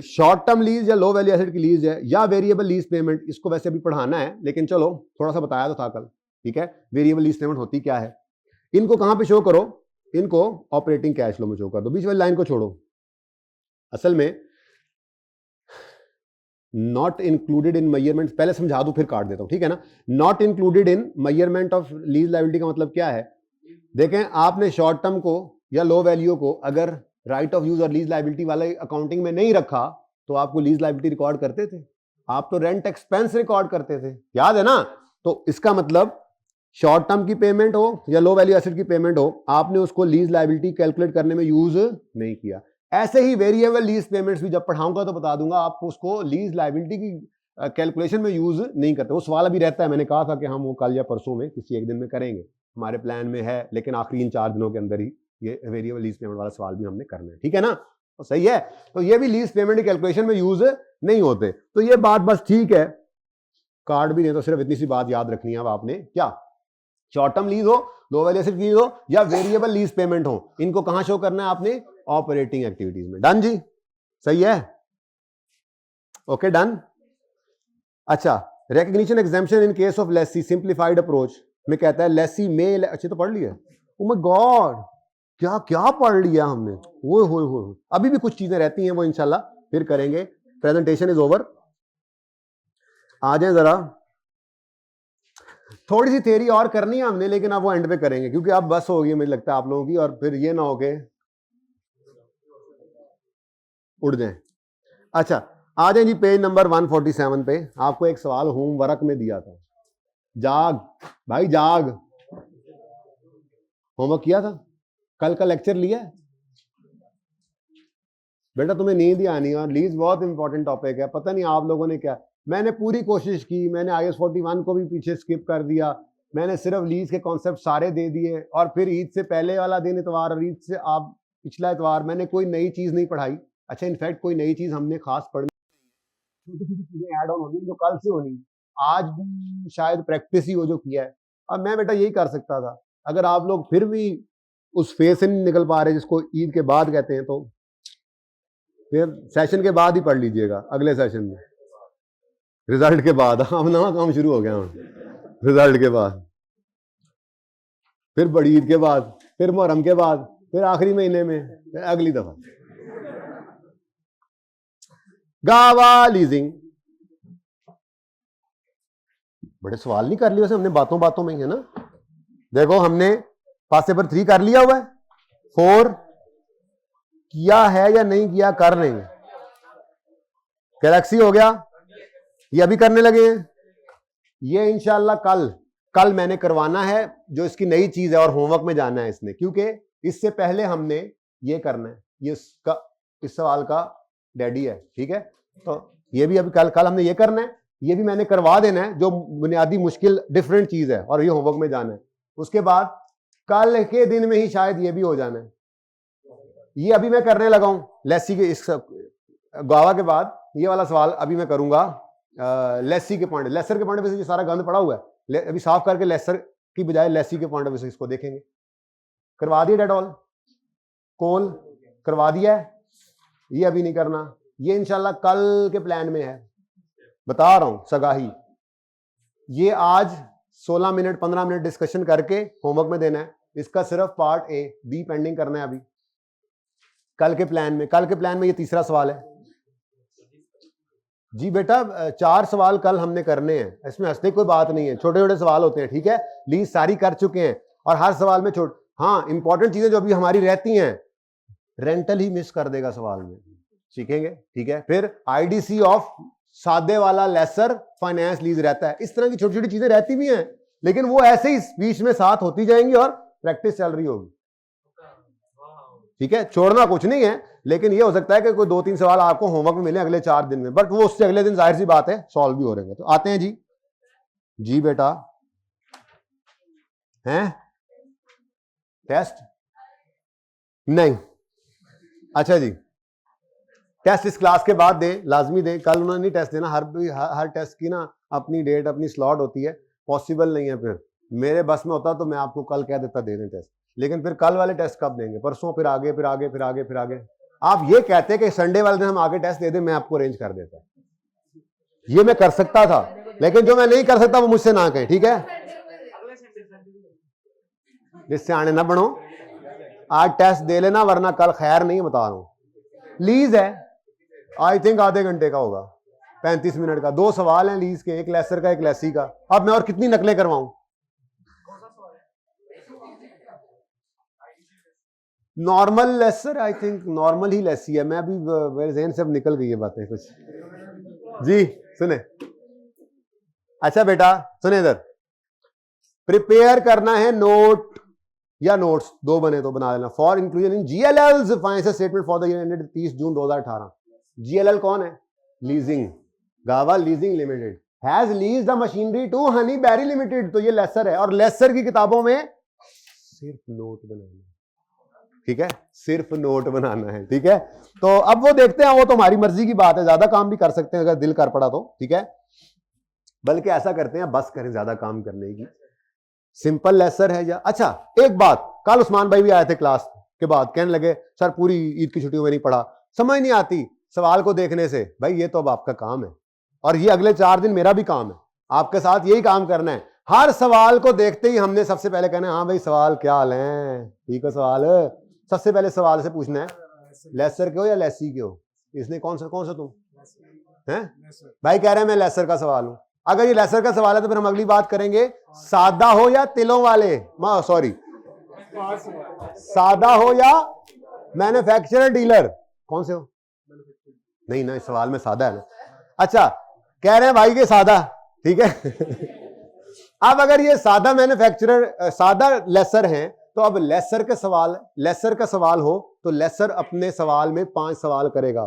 शॉर्ट टर्म लीज या लो वैल्यू एसेट की लीज है या वेरिएबल लीज पेमेंट, इसको वैसे भी पढ़ाना है, लेकिन चलो थोड़ा सा बताया तो था कल, ठीक है। वेरिएबल लीज पेमेंट होती क्या है, इनको कहां पे शो करो, इनको ऑपरेटिंग कैश फ्लो में शो कर दो, बीच वाली लाइन को छोड़ो। असल में नॉट इंक्लूडेड इन मेजरमेंट, पहले समझा दूं फिर काट देता हूं, ठीक है ना। Not included in measurement of lease liability का मतलब क्या है, देखें आपने शॉर्ट टर्म को या लो वैल्यू को अगर राइट ऑफ यूज और लीज लायबिलिटी वाले अकाउंटिंग में नहीं रखा तो आपको लीज लायबिलिटी रिकॉर्ड करते थे, आप तो रेंट एक्सपेंस रिकॉर्ड करते थे, याद है ना। तो इसका मतलब शॉर्ट टर्म की पेमेंट हो या लो वैल्यू एसेट की पेमेंट हो, आपने उसको लीज लायबिलिटी कैलकुलेट करने में यूज नहीं किया। ऐसे ही वेरिएबल लीज पेमेंट्स भी जब पढ़ाऊंगा तो बता दूंगा, आप उसको लीज लायबिलिटी की कैलकुलेशन में यूज नहीं करते। वो सवाल अभी रहता है, मैंने कहा था कि हम वो कल या परसों में किसी एक दिन में करेंगे, हमारे प्लान में है, लेकिन आखिरी इन 4 दिनों के अंदर ही ये वेरिएबल लीज पेमेंट वाला सवाल भी हमने करना है, ठीक है ना। तो सही है, तो ये भी लीज पेमेंट की कैलकुलेशन में यूज नहीं होते। तो ये बात बस ठीक है, कार्ड भी नहीं तो सिर्फ इतनी सी बात याद रखनी है अब आपने, क्या शॉर्ट टर्म लीज हो, लो वैल्यू एसेट लीज हो या वेरिएबल लीज पेमेंट हो, इनको कहां शो करना है आपने, ऑपरेटिंग एक्टिविटीज में। डन जी, सही है, ओके डन। अच्छा, recognition exemption in case of Lesi, simplified approach में कहता है लेसी में, अच्छे तो पढ़ लिया, ओ माय गॉड क्या क्या पढ़ लिया हमने, ओए होए होए, अभी भी कुछ चीजें रहती हैं वो इंशाल्लाह फिर करेंगे। प्रेजेंटेशन इज ओवर, आ जाए जरा, थोड़ी सी थ्योरी और करनी है हमने, लेकिन अब वो एंड पे करेंगे क्योंकि अब बस होगी मुझे लगता है आप लोगों की, और फिर ये ना हो के उड़ जाए। अच्छा आ जाए जी पेज नंबर 147 पे, आपको एक सवाल होमवर्क में दिया था, जाग भाई जाग, होमवर्क किया था, कल का लेक्चर लिया है बेटा, तुम्हें नींद ही आनी है। और लीज बहुत इंपॉर्टेंट टॉपिक है, पता नहीं आप लोगों ने क्या, मैंने पूरी कोशिश की, मैंने IAS 41 को भी पीछे स्किप कर दिया, मैंने सिर्फ लीज के कॉन्सेप्ट सारे दे दिए, और फिर ईद से पहले वाला दिन इतवार और ईद से आप पिछला इतवार मैंने कोई नई चीज नहीं पढ़ाई। अच्छा इनफैक्ट कोई नई चीज हमने खास पढ़नी, छोटी छोटी चीजें ऐड ऑन होनी जो कल से होनी, आज भी शायद प्रैक्टिस ही हो जो किया है। अब मैं बेटा यही कर सकता था, अगर आप लोग फिर भी उस फेज से नहीं निकल पा रहे जिसको ईद के बाद कहते हैं, तो फिर सेशन के बाद ही पढ़ लीजिएगा अगले सेशन में। रिजल्ट के बाद, अब नवा काम शुरू हो गया। रिजल्ट के बाद, फिर बड़ी ईद के बाद, फिर मुहर्रम के बाद, फिर आखिरी महीने में, फिर अगली दफा। गावा लीजिंग, बड़े सवाल नहीं कर लिए वैसे हमने, बातों बातों में ही है ना। देखो हमने पास पेपर 3 कर लिया हुआ है, 4 किया है या नहीं किया, कर लेंगे। गैलेक्सी हो गया, ये अभी करने लगे हैं। ये इंशाल्लाह कल मैंने करवाना है, जो इसकी नई चीज है, और होमवर्क में जाना है इसने, क्योंकि इससे पहले हमने ये करना है। ये इस सवाल का डैडी है, ठीक है। तो ये भी अभी कल हमने ये करना है, ये भी मैंने करवा देना है, जो बुनियादी मुश्किल डिफरेंट चीज है, और ये होमवर्क में जाना है। उसके बाद कल के दिन में ही शायद ये भी हो जाना है। ये अभी मैं करने लगा हूं लेसी के, इस गावा के बाद ये वाला सवाल अभी मैं करूंगा लेसी के पॉइंट, लेसर के पॉइंट पे से। ये सारा गंद पड़ा हुआ है, अभी साफ करके लेसर की बजाय लेसी के पॉइंट पे से इसको देखेंगे। करवा दिया डेटॉल, कोल करवा दिया है, ये अभी नहीं करना, ये इंशाल्लाह कल के प्लान में है, बता रहा हूं सगाही। ये आज 16 मिनट 15 मिनट डिस्कशन करके होमवर्क में देना है। इसका सिर्फ पार्ट ए, बी पेंडिंग करना है अभी कल के प्लान में। कल के प्लान में ये तीसरा सवाल है जी बेटा। 4 सवाल कल हमने करने हैं, इसमें हंसने कोई बात नहीं है, छोटे छोटे सवाल होते हैं, ठीक है। लीज सारी कर चुके हैं, और हर सवाल में हाँ इंपॉर्टेंट चीजें जो अभी हमारी रहती हैं, रेंटल ही मिस कर देगा सवाल में, सीखेंगे, ठीक है। फिर आईडीसी ऑफ सादे वाला लेसर फाइनेंस लीज रहता है, इस तरह की छोटी छोटी चीजें रहती भी हैं, लेकिन वो ऐसे ही बीच में साथ होती जाएंगी और प्रैक्टिस चल रही होगी, ठीक है। छोड़ना कुछ नहीं है, लेकिन ये हो सकता है कि कोई 2-3 सवाल आपको होमवर्क में मिले अगले 4 दिन में, बट वो उससे अगले दिन जाहिर सी बात है सॉल्व भी हो रहे हैं। तो आते हैं जी बेटा, हैं टेस्ट नहीं, अच्छा जी, टेस्ट इस क्लास के बाद दें, लाजमी दें। कल उन्होंने नहीं टेस्ट देना, हर टेस्ट की ना अपनी डेट अपनी स्लॉट होती है, पॉसिबल नहीं है। फिर मेरे बस में होता तो मैं आपको कल कह देता दे दें टेस्ट, लेकिन फिर कल वाले टेस्ट कब देंगे, परसों, फिर आगे फिर आगे फिर आगे फिर आगे। आप ये कहते हैं कि संडे वाले दिन हम आगे टेस्ट दे दें, मैं आपको अरेंज कर देता, ये मैं कर सकता था, लेकिन जो मैं नहीं कर सकता वो मुझसे ना कहें, ठीक है। जिससे आने ना बनो, आज टेस्ट दे लेना, वरना कल खैर नहीं, बता रहा हूं। लीज है, आई थिंक आधे घंटे का होगा, 35 मिनट का, 2 सवाल हैं लीज के, एक लेसर का एक लेसी का। अब मैं और कितनी नकलें करवाऊं? Normal lessor, I think normal ही लेसी है। मैं अभी मेरे ज़हन से अब निकल गई है बातें कुछ जी। सुने, अच्छा बेटा सुने, इधर प्रिपेयर करना है नोट या नोट्स, 2 बने तो बना लेना। For inclusion in GLL financial statement for the year ended 30 June 2018। GLL कौन है? Leasing, Gawa Leasing Limited has leased the machinery to Honeyberry Limited. तो ये लेसर है, और लेसर की किताबों में सिर्फ नोट बनाना है, ठीक है, सिर्फ नोट बनाना है, ठीक है। तो अब वो देखते हैं, वो तो हमारी मर्जी की बात है, ज्यादा काम भी कर सकते हैं अगर दिल कर पड़ा तो, ठीक है। बल्कि ऐसा करते हैं, बस करें ज्यादा काम करने की, सिंपल लेसर है या। अच्छा एक बात, कल उस्मान भाई भी आए थे क्लास के बाद, कहने लगे सर पूरी ईद की छुट्टियों में नहीं पढ़ा, समझ नहीं आती सवाल को देखने से। भाई ये तो अब आपका काम है, और ये अगले 4 दिन मेरा भी काम है, आपके साथ यही काम करना है। हर सवाल को देखते ही हमने सबसे पहले कहना है हाँ भाई सवाल क्या हाल है, ठीक है। सवाल सबसे पहले सवाल से पूछना है, लेसर के हो या लेसी के हो? इसने कौन सा तुम हैं? भाई कह रहे हैं मैं लेसर का सवाल हूं। अगर ये लेसर का सवाल है तो फिर हम अगली बात करेंगे, सादा हो या तिलों वाले, सॉरी सादा हो या मैन्युफैक्चरर डीलर, कौन से हो? नहीं ना, इस सवाल में सादा है ना। अच्छा कह रहे हैं भाई के सादा, ठीक है। अब अगर ये सादा मैन्युफैक्चरर, सादा लेसर हैं, तो अब लेसर का सवाल हो तो लेसर अपने सवाल में 5 सवाल करेगा,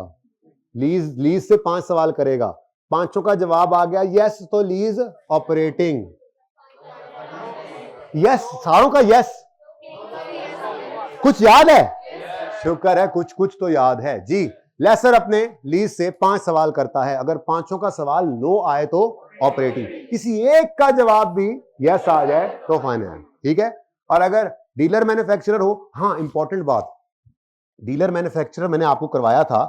लीज से 5 सवाल करेगा, 5 का जवाब आ गया यस, तो लीज ऑपरेटिंग, यस, सारों का यस। कुछ याद है? शुक्र है, कुछ तो याद है जी। लेसर अपने लीज से 5 सवाल करता है, अगर 5 का सवाल नो आए तो ऑपरेटिंग, किसी एक का जवाब भी यस आ जाए तो फाइनेंस, ठीक है। और अगर डीलर मैन्युफैक्चरर हो, हाँ इंपॉर्टेंट बात, डीलर मैन्युफैक्चरर मैंने आपको करवाया था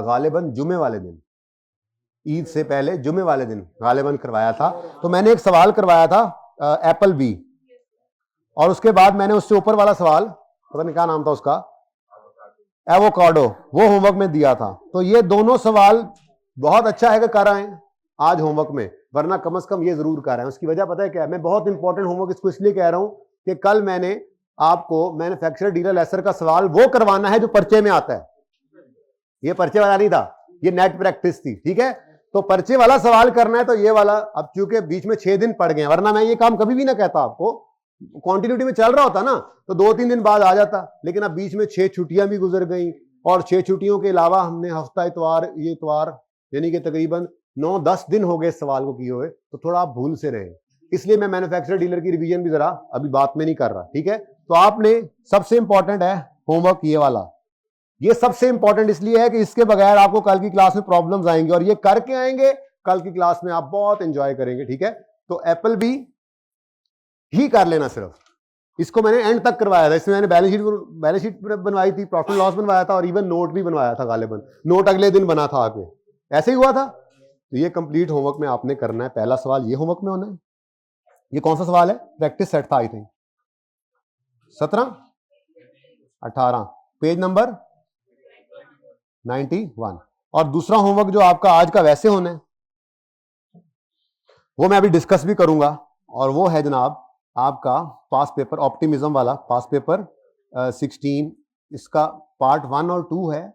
गालिबन जुमे वाले दिन, ईद से पहले जुमे वाले दिन गालिबन करवाया था। तो मैंने एक सवाल करवाया था एप्पल बी, और उसके बाद मैंने उससे ऊपर वाला सवाल, पता नहीं क्या नाम था उसका, एवोकाडो, वो होमवर्क में दिया था। तो ये दोनों सवाल बहुत अच्छा है कि कर आए आज होमवर्क में, वरना कम से कम ये जरूर कर रहे हैं। उसकी वजह पता है क्या है? मैं बहुत इंपॉर्टेंट होमवर्क इसको इसलिए कह रहा हूं कि कल मैंने आपको मैन्युफैक्चरर डीलर लेसर का सवाल वो करवाना है जो पर्चे में आता है। ये पर्चे वाला नहीं था, ये नेट प्रैक्टिस थी, ठीक है? तो पर्चे वाला सवाल करना है तो ये वाला। अब चूंकि बीच में 6 दिन पड़ गए, वरना मैं ये काम कभी भी ना कहता आपको, कॉन्टिन्यूटी में चल रहा होता ना तो 2-3 दिन बाद आ जाता। लेकिन अब बीच में 6 छुट्टियां भी गुजर गई, और 6 छुट्टियों के अलावा हमने हफ्ता इतवार, ये इतवार यानी कि तकरीबन 9-10 दिन हो गए इस सवाल को किए हुए। तो थोड़ा आप भूल से रहे, इसलिए मैं मैन्युफैक्चरर डीलर की रिवीजन भी जरा अभी बात में नहीं कर रहा, ठीक है? तो आपने सबसे इंपॉर्टेंट है होमवर्क ये वाला। ये सबसे इंपॉर्टेंट इसलिए है कि इसके बगैर आपको कल की क्लास में प्रॉब्लम्स आएंगे, और ये करके आएंगे कल की क्लास में आप बहुत एंजॉय करेंगे, ठीक है? तो एप्पल बी ही कर लेना सिर्फ। इसको मैंने एंड तक करवाया था, इसमें मैंने बैलेंस शीट बनवाई थी, प्रॉफिट लॉस बनवाया था, और इवन नोट भी बनवाया था। गालिबन नोट अगले दिन बना था आके, ऐसे ही हुआ था। तो ये कंप्लीट होमवर्क में आपने करना है। पहला सवाल ये होमवर्क में होना है। ये कौन सा सवाल है? प्रैक्टिस सेट था आई थिंक 17-18, पेज नंबर 91। और दूसरा होमवर्क जो आपका आज का वैसे होना है, वो मैं अभी डिस्कस भी करूंगा, और वो है जनाब आपका पास पेपर ऑप्टिमिज्म वाला, पास पेपर 16। इसका पार्ट 1 और 2 है,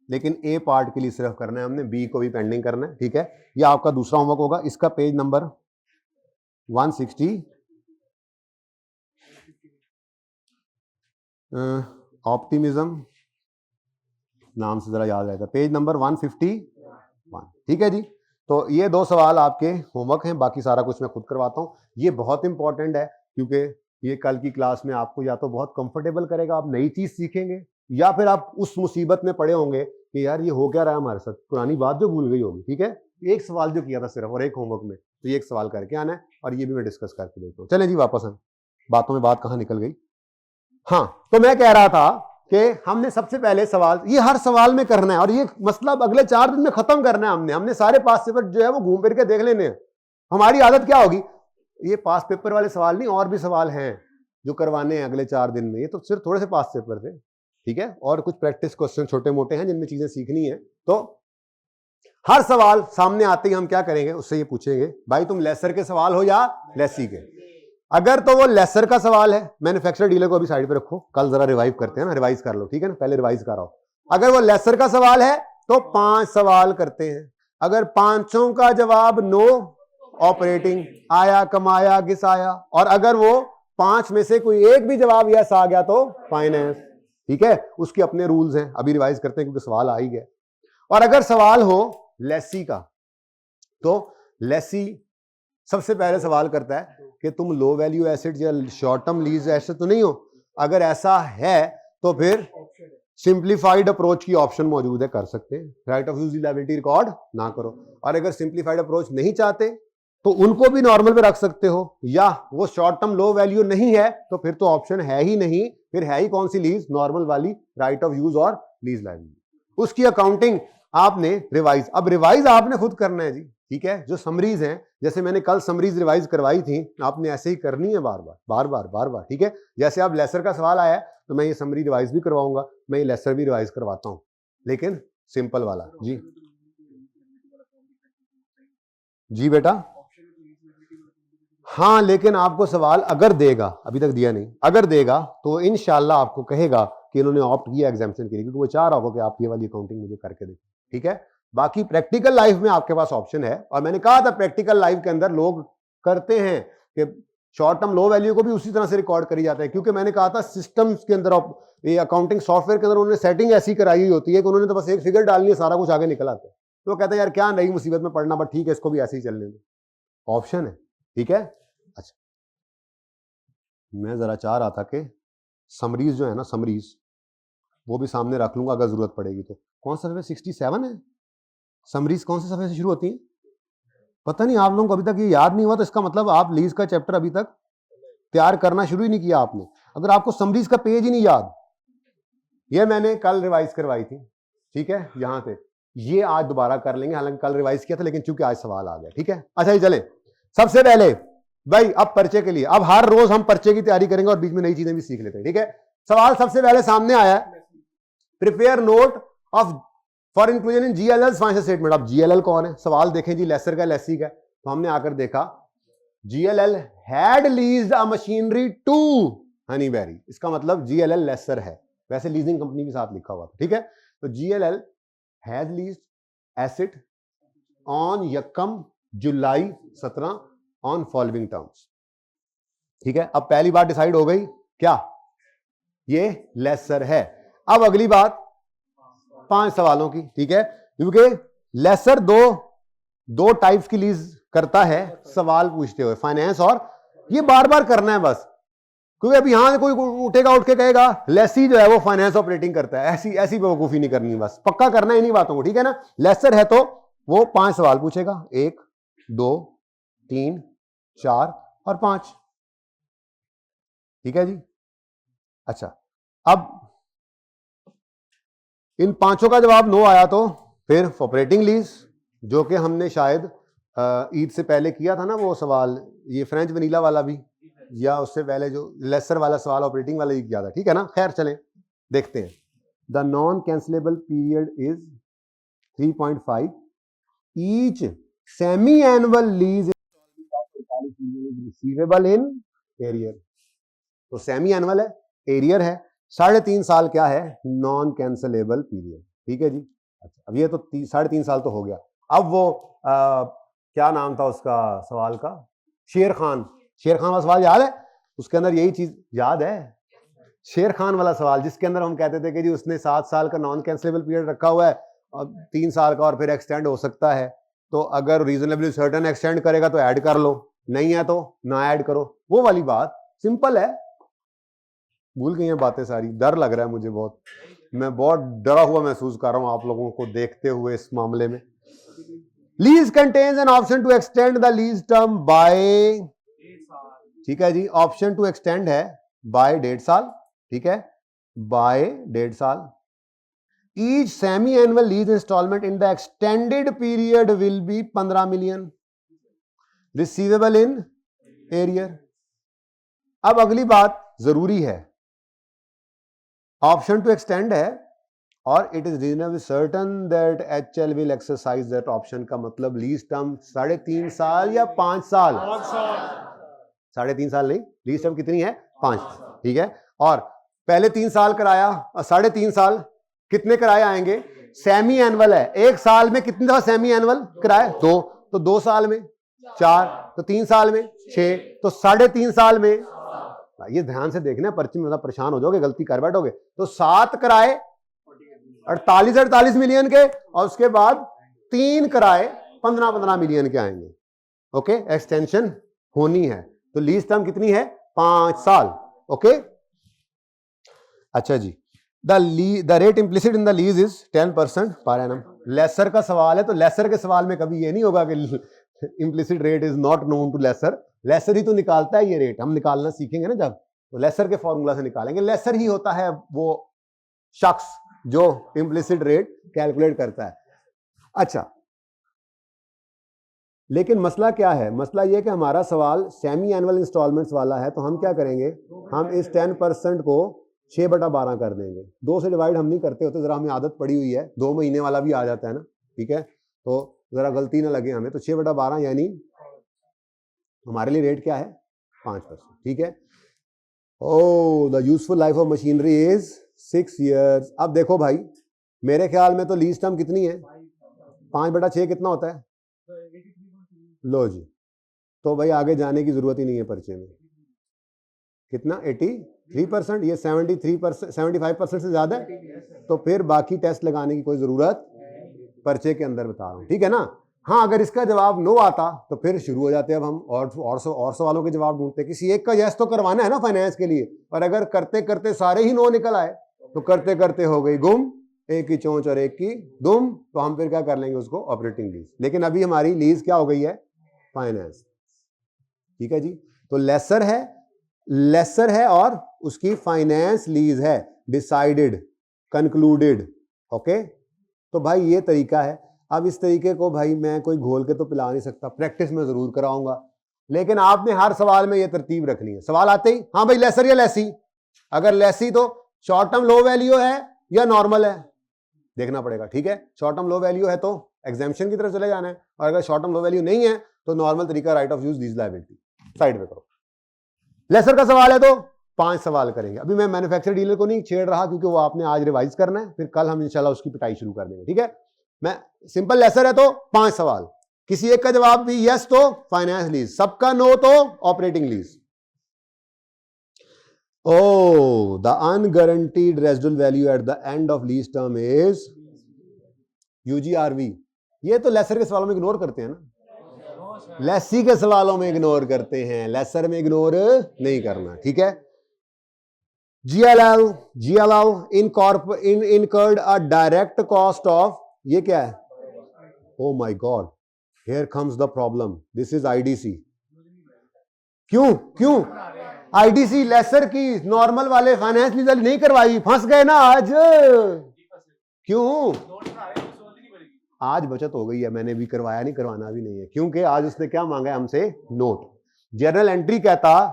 लेकिन ए पार्ट के लिए सिर्फ करना है हमने, बी को भी पेंडिंग करना है, ठीक है? ये आपका दूसरा होमवर्क होगा। इसका पेज नंबर 160, ऑप्टिमिज्म नाम से जरा याद रहेगा, पेज नंबर 151, ठीक है जी? तो ये 2 सवाल आपके होमवर्क हैं, बाकी सारा कुछ मैं खुद करवाता हूं। ये बहुत इंपॉर्टेंट है क्योंकि ये कल की क्लास में आपको या तो बहुत कंफर्टेबल करेगा, आप नई चीज सीखेंगे, या फिर आप उस मुसीबत में पड़े होंगे कि यार ये हो क्या रहा है हमारे साथ, पुरानी बात जो भूल गई होगी, ठीक है? एक सवाल जो किया था सिर्फ, और एक होमवर्क में, तो ये एक सवाल करके आना है, और ये भी मैं डिस्कस करके देता हूँ। चलें जी, वापस हम बातों में बात कहाँ निकल गई। हाँ, तो मैं कह रहा था कि हमने सबसे पहले सवाल ये हर सवाल में करना है, और ये मसला अगले 4 दिन में खत्म करना है। हमने सारे पास पेपर जो है वो घूम फिर के देख लेने हैं। हमारी आदत क्या होगी, ये पास पेपर वाले सवाल नहीं, और भी सवाल हैं जो करवाने हैं अगले 4 दिन में। ये तो सिर्फ थोड़े से पास पेपर थे, ठीक है? और कुछ प्रैक्टिस क्वेश्चन छोटे मोटे हैं जिनमें चीजें सीखनी है। तो हर सवाल सामने आते ही हम क्या करेंगे, उससे ये पूछेंगे भाई तुम लेसर के सवाल हो या लेसी के। अगर तो वो लेसर का सवाल है, मैन्युफैक्चरर डीलर को अभी साइड पे रखो, कल जरा रिवाइव करते हैं ना, रिवाइज कर लो, ठीक है ना? पहले रिवाइज कराओ। अगर वो लेसर का सवाल है तो 5 सवाल करते हैं। अगर 5 का जवाब नो, ऑपरेटिंग आया, कमाया, घिसाया, और अगर वो 5 में से कोई एक भी जवाब यस आ गया तो फाइनेंस, ठीक है? उसके अपने रूल्स हैं, अभी रिवाइज करते हैं क्योंकि सवाल आ ही गया। और अगर सवाल हो लेसी का, तो लेसी सबसे पहले सवाल करता है कि तुम लो वैल्यू एसेट या शॉर्ट टर्म लीज एसेट तो नहीं हो। अगर ऐसा है तो फिर सिंप्लीफाइड अप्रोच की ऑप्शन मौजूद है, कर सकते हैं, right of use liability record ना करो। और अगर सिंप्लीफाइड अप्रोच नहीं चाहते तो उनको भी नॉर्मल पे रख सकते हो, या वो शॉर्ट टर्म लो वैल्यू नहीं है तो फिर तो ऑप्शन है ही नहीं, फिर है ही कौन सी लीज, नॉर्मल वाली, राइट ऑफ यूज और लीज लायबिलिटी। उसकी अकाउंटिंग आपने रिवाइज, अब रिवाइज आपने खुद करना है जी, ठीक है? जो समरीज हैं, जैसे मैंने कल समरीज रिवाइज करवाई थी, आपने ऐसे ही करनी है बार बार, ठीक है? जैसे आप लेसर का सवाल आया तो मैं ये समरी रिवाइज भी करवाऊंगा, मैं ये लेसर भी रिवाइज करवाता हूं, लेकिन सिंपल वाला। जी जी बेटा, हाँ, लेकिन आपको सवाल अगर देगा, अभी तक दिया नहीं, अगर देगा तो इंशाल्लाह आपको कहेगा कि इन्होंने ऑप्ट किया एग्जामिनेशन के लिए, क्योंकि वो चाह रहा होगा कि आप ये वाली अकाउंटिंग मुझे करके दें, ठीक है? बाकी प्रैक्टिकल लाइफ में आपके पास ऑप्शन है, और मैंने कहा था प्रैक्टिकल लाइफ के अंदर लोग करते हैं कि शॉर्ट टर्म लो वैल्यू को भी उसी तरह से रिकॉर्ड करी जाता है, क्योंकि मैंने कहा था सिस्टम्स के अंदर, ये अकाउंटिंग सॉफ्टवेयर के अंदर उन्होंने सेटिंग ऐसी कराई हुई होती है कि उन्होंने तो बस एक फिगर डालनी है, सारा कुछ आगे निकल आता है। तो कहता है यार क्या नई मुसीबत में पड़ना, बट ठीक है इसको भी ऐसे ही चलने दो, ऑप्शन है, ठीक है? अच्छा, मैं जरा चाह रहा था कि समरीज जो है ना, समरीज वो भी सामने रख लूंगा अगर जरूरत पड़ेगी तो। कौन सा सफे 67 है? समरीज कौन से सफे से शुरू होती है? पता नहीं, आप लोगों को अभी तक ये याद नहीं हुआ तो इसका मतलब आप लीज का चैप्टर अभी तक तैयार करना शुरू ही नहीं किया आपने, अगर आपको समरीज का पेज ही नहीं याद। ये मैंने कल रिवाइज करवाई थी, ठीक है? यहां से ये आज दोबारा कर लेंगे, हालांकि कल रिवाइज किया था लेकिन चूंकि आज सवाल आ गया। ठीक है, अच्छा ये चले। सबसे पहले भाई अब पर्चे के लिए, अब हर रोज हम पर्चे की तैयारी करेंगे और बीच में नई चीजें भी सीख लेते हैं। ठीक है, सवाल सबसे पहले सामने आया है, prepare note of for inclusion in GLL financial statement. अब जीएलएल कौन है, सवाल देखें जी, लेसर का लेसी का, तो हमने आकर देखा GLL had leased a machinery to Honeyberry, इसका मतलब जीएलएल लेसर है, वैसे लीजिंग कंपनी के साथ लिखा हुआ था। ठीक है, तो जीएलएल हैज लीज्ड एसेट ऑन यकम जुलाई 17 ऑन फॉलोइंग टर्म्स। ठीक है, अब पहली बात डिसाइड हो गई क्या, ये लेसर है। अब अगली बात 5 सवालों की। ठीक है, क्योंकि लेसर दो टाइप्स की लीज करता है सवाल पूछते हुए, फाइनेंस, और ये बार बार करना है बस, क्योंकि अभी यहां से कोई उठेगा उठ के कहेगा लेसी जो है वो फाइनेंस ऑपरेटिंग करता है, ऐसी बेवकूफी नहीं करनी, बस पक्का करना है इन्हीं बातों को। ठीक है ना, लेसर है तो वो 5 सवाल पूछेगा, 1 2 3 4 और 5। ठीक है जी, अच्छा अब इन 5 का जवाब नो आया तो फिर ऑपरेटिंग लीज, जो कि हमने शायद ईद से पहले किया था ना वो सवाल, ये फ्रेंच वनीला वाला भी, या उससे पहले जो लेसर वाला सवाल ऑपरेटिंग वाला ही किया था। ठीक है ना, खैर चलें देखते हैं। The non cancellable period is 3.5, each semi annual lease receivable in arrear, तो सेमी एनुअल है, एरियर है, 3.5 साल क्या है, नॉन कैंसिलेबल पीरियड। ठीक है जी, अच्छा अब ये तो 3.5 साल तो हो गया। अब वो क्या नाम था उसका सवाल का, शेर खान वाला सवाल याद है, उसके अंदर यही चीज याद है, शेर खान वाला सवाल, जिसके अंदर हम कहते थे कि जी उसने 7 साल का नॉन कैंसिलेबल पीरियड रखा हुआ है और 3 साल का और फिर एक्सटेंड हो सकता है, तो अगर रीजनेबली सर्टेन एक्सटेंड करेगा तो ऐड कर लो, नहीं है तो ना ऐड करो, वो वाली बात सिंपल है। भूल गई हैं बातें सारी, डर लग रहा है मुझे बहुत, मैं बहुत डरा हुआ महसूस कर रहा हूं आप लोगों को देखते हुए इस मामले में। Lease contains an option to extend the lease term by, ठीक है जी, ऑप्शन टू एक्सटेंड है बाय 1.5 साल। ठीक है, बाय 1.5 साल। Each semi annual lease instalment in the extended period will be 15 million, receivable in arrear. अब अगली बात जरूरी है, ऑप्शन टू एक्सटेंड है और it is reasonably certain that HL will exercise that option, का मतलब लीज टर्म 3.5 साल या 5 साल, 3.5 साल नहीं, लीज टर्म कितनी है, 5। ठीक है, और पहले 3 साल कराया और 3.5 साल कितने कराए आएंगे, सेमी एनुअल है, 1 साल में कितनी दफा सेमी एनुअल कराए, 2, तो 2 साल में 4, तो 3 साल में 6, तो 3.5 साल में, ये ध्यान से देखना, पर्ची में परेशान हो जाओगे, गलती कर बैठोगे, तो 7 कराए 48 मिलियन के, और उसके बाद 3 कराए 15 मिलियन के आएंगे। ओके, एक्सटेंशन होनी है, तो लीज टर्म कितनी है, 5 साल। ओके, अच्छा जी, the rate implicit in the lease is 10% per annum. Laser का सवाल है, तो लेसर के सवाल में कभी ये नहीं होगा कि implicit rate is not known to lessor, lessor ही तो निकालता है ये रेट, हम निकालना सीखेंगे ना जब, तो लेसर के फॉर्मूला से निकालेंगे, लेसर ही होता है वो शख्स जो इंप्लिसिट रेट कैलकुलेट करता है। अच्छा, लेकिन मसला क्या है, मसला ये कि हमारा सवाल सेमी एनुअल इंस्टॉलमेंट्स वाला है, तो हम क्या करेंगे, हम इस 10% को 6/12 कर देंगे। 2 से डिवाइड हम नहीं करते होते, जरा हमें आदत पड़ी हुई है, 2 महीने वाला भी आ जाता है ना। ठीक है, तो जरा गलती ना लगे हमें, तो 6/12 यानी हमारे लिए रेट क्या है, 5%। ठीक है, ओ the useful life of machinery is 6 years। अब देखो भाई, मेरे ख्याल में तो लीज टर्म कितनी है, 5/6 कितना होता है, लो जी, तो भाई आगे जाने की जरूरत ही नहीं है पर्चे में, कितना 83%, ये 73%, 75% से ज्यादा है, तो फिर बाकी टेस्ट लगाने की कोई जरूरत पर्चे के अंदर बता रहा हूं। ठीक है ना, हाँ अगर इसका जवाब नो आता तो फिर शुरू हो जाते हैं अब हम और सवालों के जवाब ढूंढते, किसी एक का यस तो करवाना है ना फाइनेंस के लिए, और अगर करते करते सारे ही नो निकल आए तो करते करते हो गई गुम, एक की चोंच और एक की दुम, तो हम फिर क्या कर लेंगे उसको, ऑपरेटिंग लीज। लेकिन अभी हमारी लीज क्या हो गई है, फाइनेंस। ठीक है जी, तो लेसर है और उसकी फाइनेंस लीज है, डिसाइडेड, कंक्लूडेड। ओके, तो भाई ये तरीका है। अब इस तरीके को भाई मैं कोई घोल के तो पिला नहीं सकता, प्रैक्टिस में जरूर कराऊंगा, लेकिन आपने हर सवाल में ये तरतीब रखनी है। सवाल आते ही हाँ भाई लेसर या लेसी, अगर लेसी तो शॉर्ट टर्म लो वैल्यू है या नॉर्मल है, देखना पड़ेगा। ठीक है, शॉर्ट टर्म लो वैल्यू है तो एग्जाम्पशन की तरफ चले जाना है, और अगर शॉर्ट टर्म लो वैल्यू नहीं है तो नॉर्मल तरीका right of use lease liability side में करो। लेसर का सवाल है तो 5 सवाल करेंगे। अभी मैं मैन्युफैक्चर डीलर को नहीं छेड़ रहा क्योंकि वो आपने आज रिवाइज करना है, फिर कल हम इंशाल्लाह उसकी पिटाई शुरू कर देंगे। ठीक है, मैं सिंपल लेसर है तो 5 सवाल, किसी एक का जवाब भी यस तो फाइनेंस लीज, सबका नो तो operating lease. Oh, the unguaranteed residual value at the end of lease term is UGRV। ये तो लेसर के सवालों में इग्नोर करते हैं ना, लेसी के सवालों में इग्नोर करते हैं, लेसर में इग्नोर नहीं करना। ठीक है, GLL incurred a direct cost of, ये क्या है? Oh my God, here comes the problem, this is IDC। क्यों आईडीसी लेसर की नॉर्मल वाले फाइनेंस लीज नहीं करवाई, फंस गए ना आज। क्यों? आज बचत हो गई है, मैंने भी करवाया नहीं, करवाना भी नहीं है, क्योंकि आज उसने क्या मांगा है हमसे? नोट। जर्नल एंट्री कहता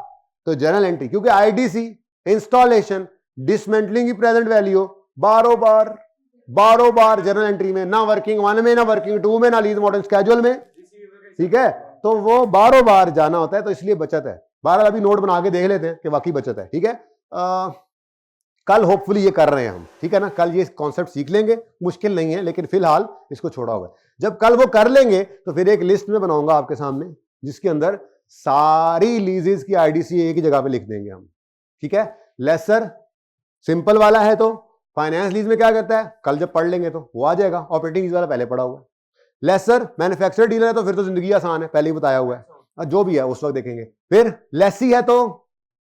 तो जर्नल एंट्री, क्योंकि आईडीसी इंस्टॉलेशन डिसमेंटलिंग की प्रेजेंट वैल्यू 12 बार जर्नल एंट्री में, ना वर्किंग 1 में, ना वर्किंग 2 में, ना लीज मॉडल स्केड्यूल में। ठीक है, तो वो 12 बार जाना होता है, तो इसलिए बचत है। 12 अभी नोट बना के देख लेते हैं कि वाकई बचत है। ठीक है, कल होपफुली ये कर रहे हैं हम। ठीक है ना, कल ये कॉन्सेप्ट सीख लेंगे, मुश्किल नहीं है, लेकिन फिलहाल इसको छोड़ा हुआ है। जब कल वो कर लेंगे तो फिर एक लिस्ट में बनाऊंगा आपके सामने, जिसके अंदर सारी लीजेस की आईडीसी एक ही जगह पे लिख देंगे हम। ठीक है, लेसर सिंपल वाला है तो फाइनेंस लीज में क्या करता है, कल जब पढ़ लेंगे तो वो आ जाएगा। ऑपरेटिंग लीज वाला पहले पढ़ा हुआ है। लेसर मैन्युफैक्चरर डीलर है तो फिर तो जिंदगी आसान है, पहले ही बताया हुआ है, जो भी है उस वक्त देखेंगे। फिर लेसी है तो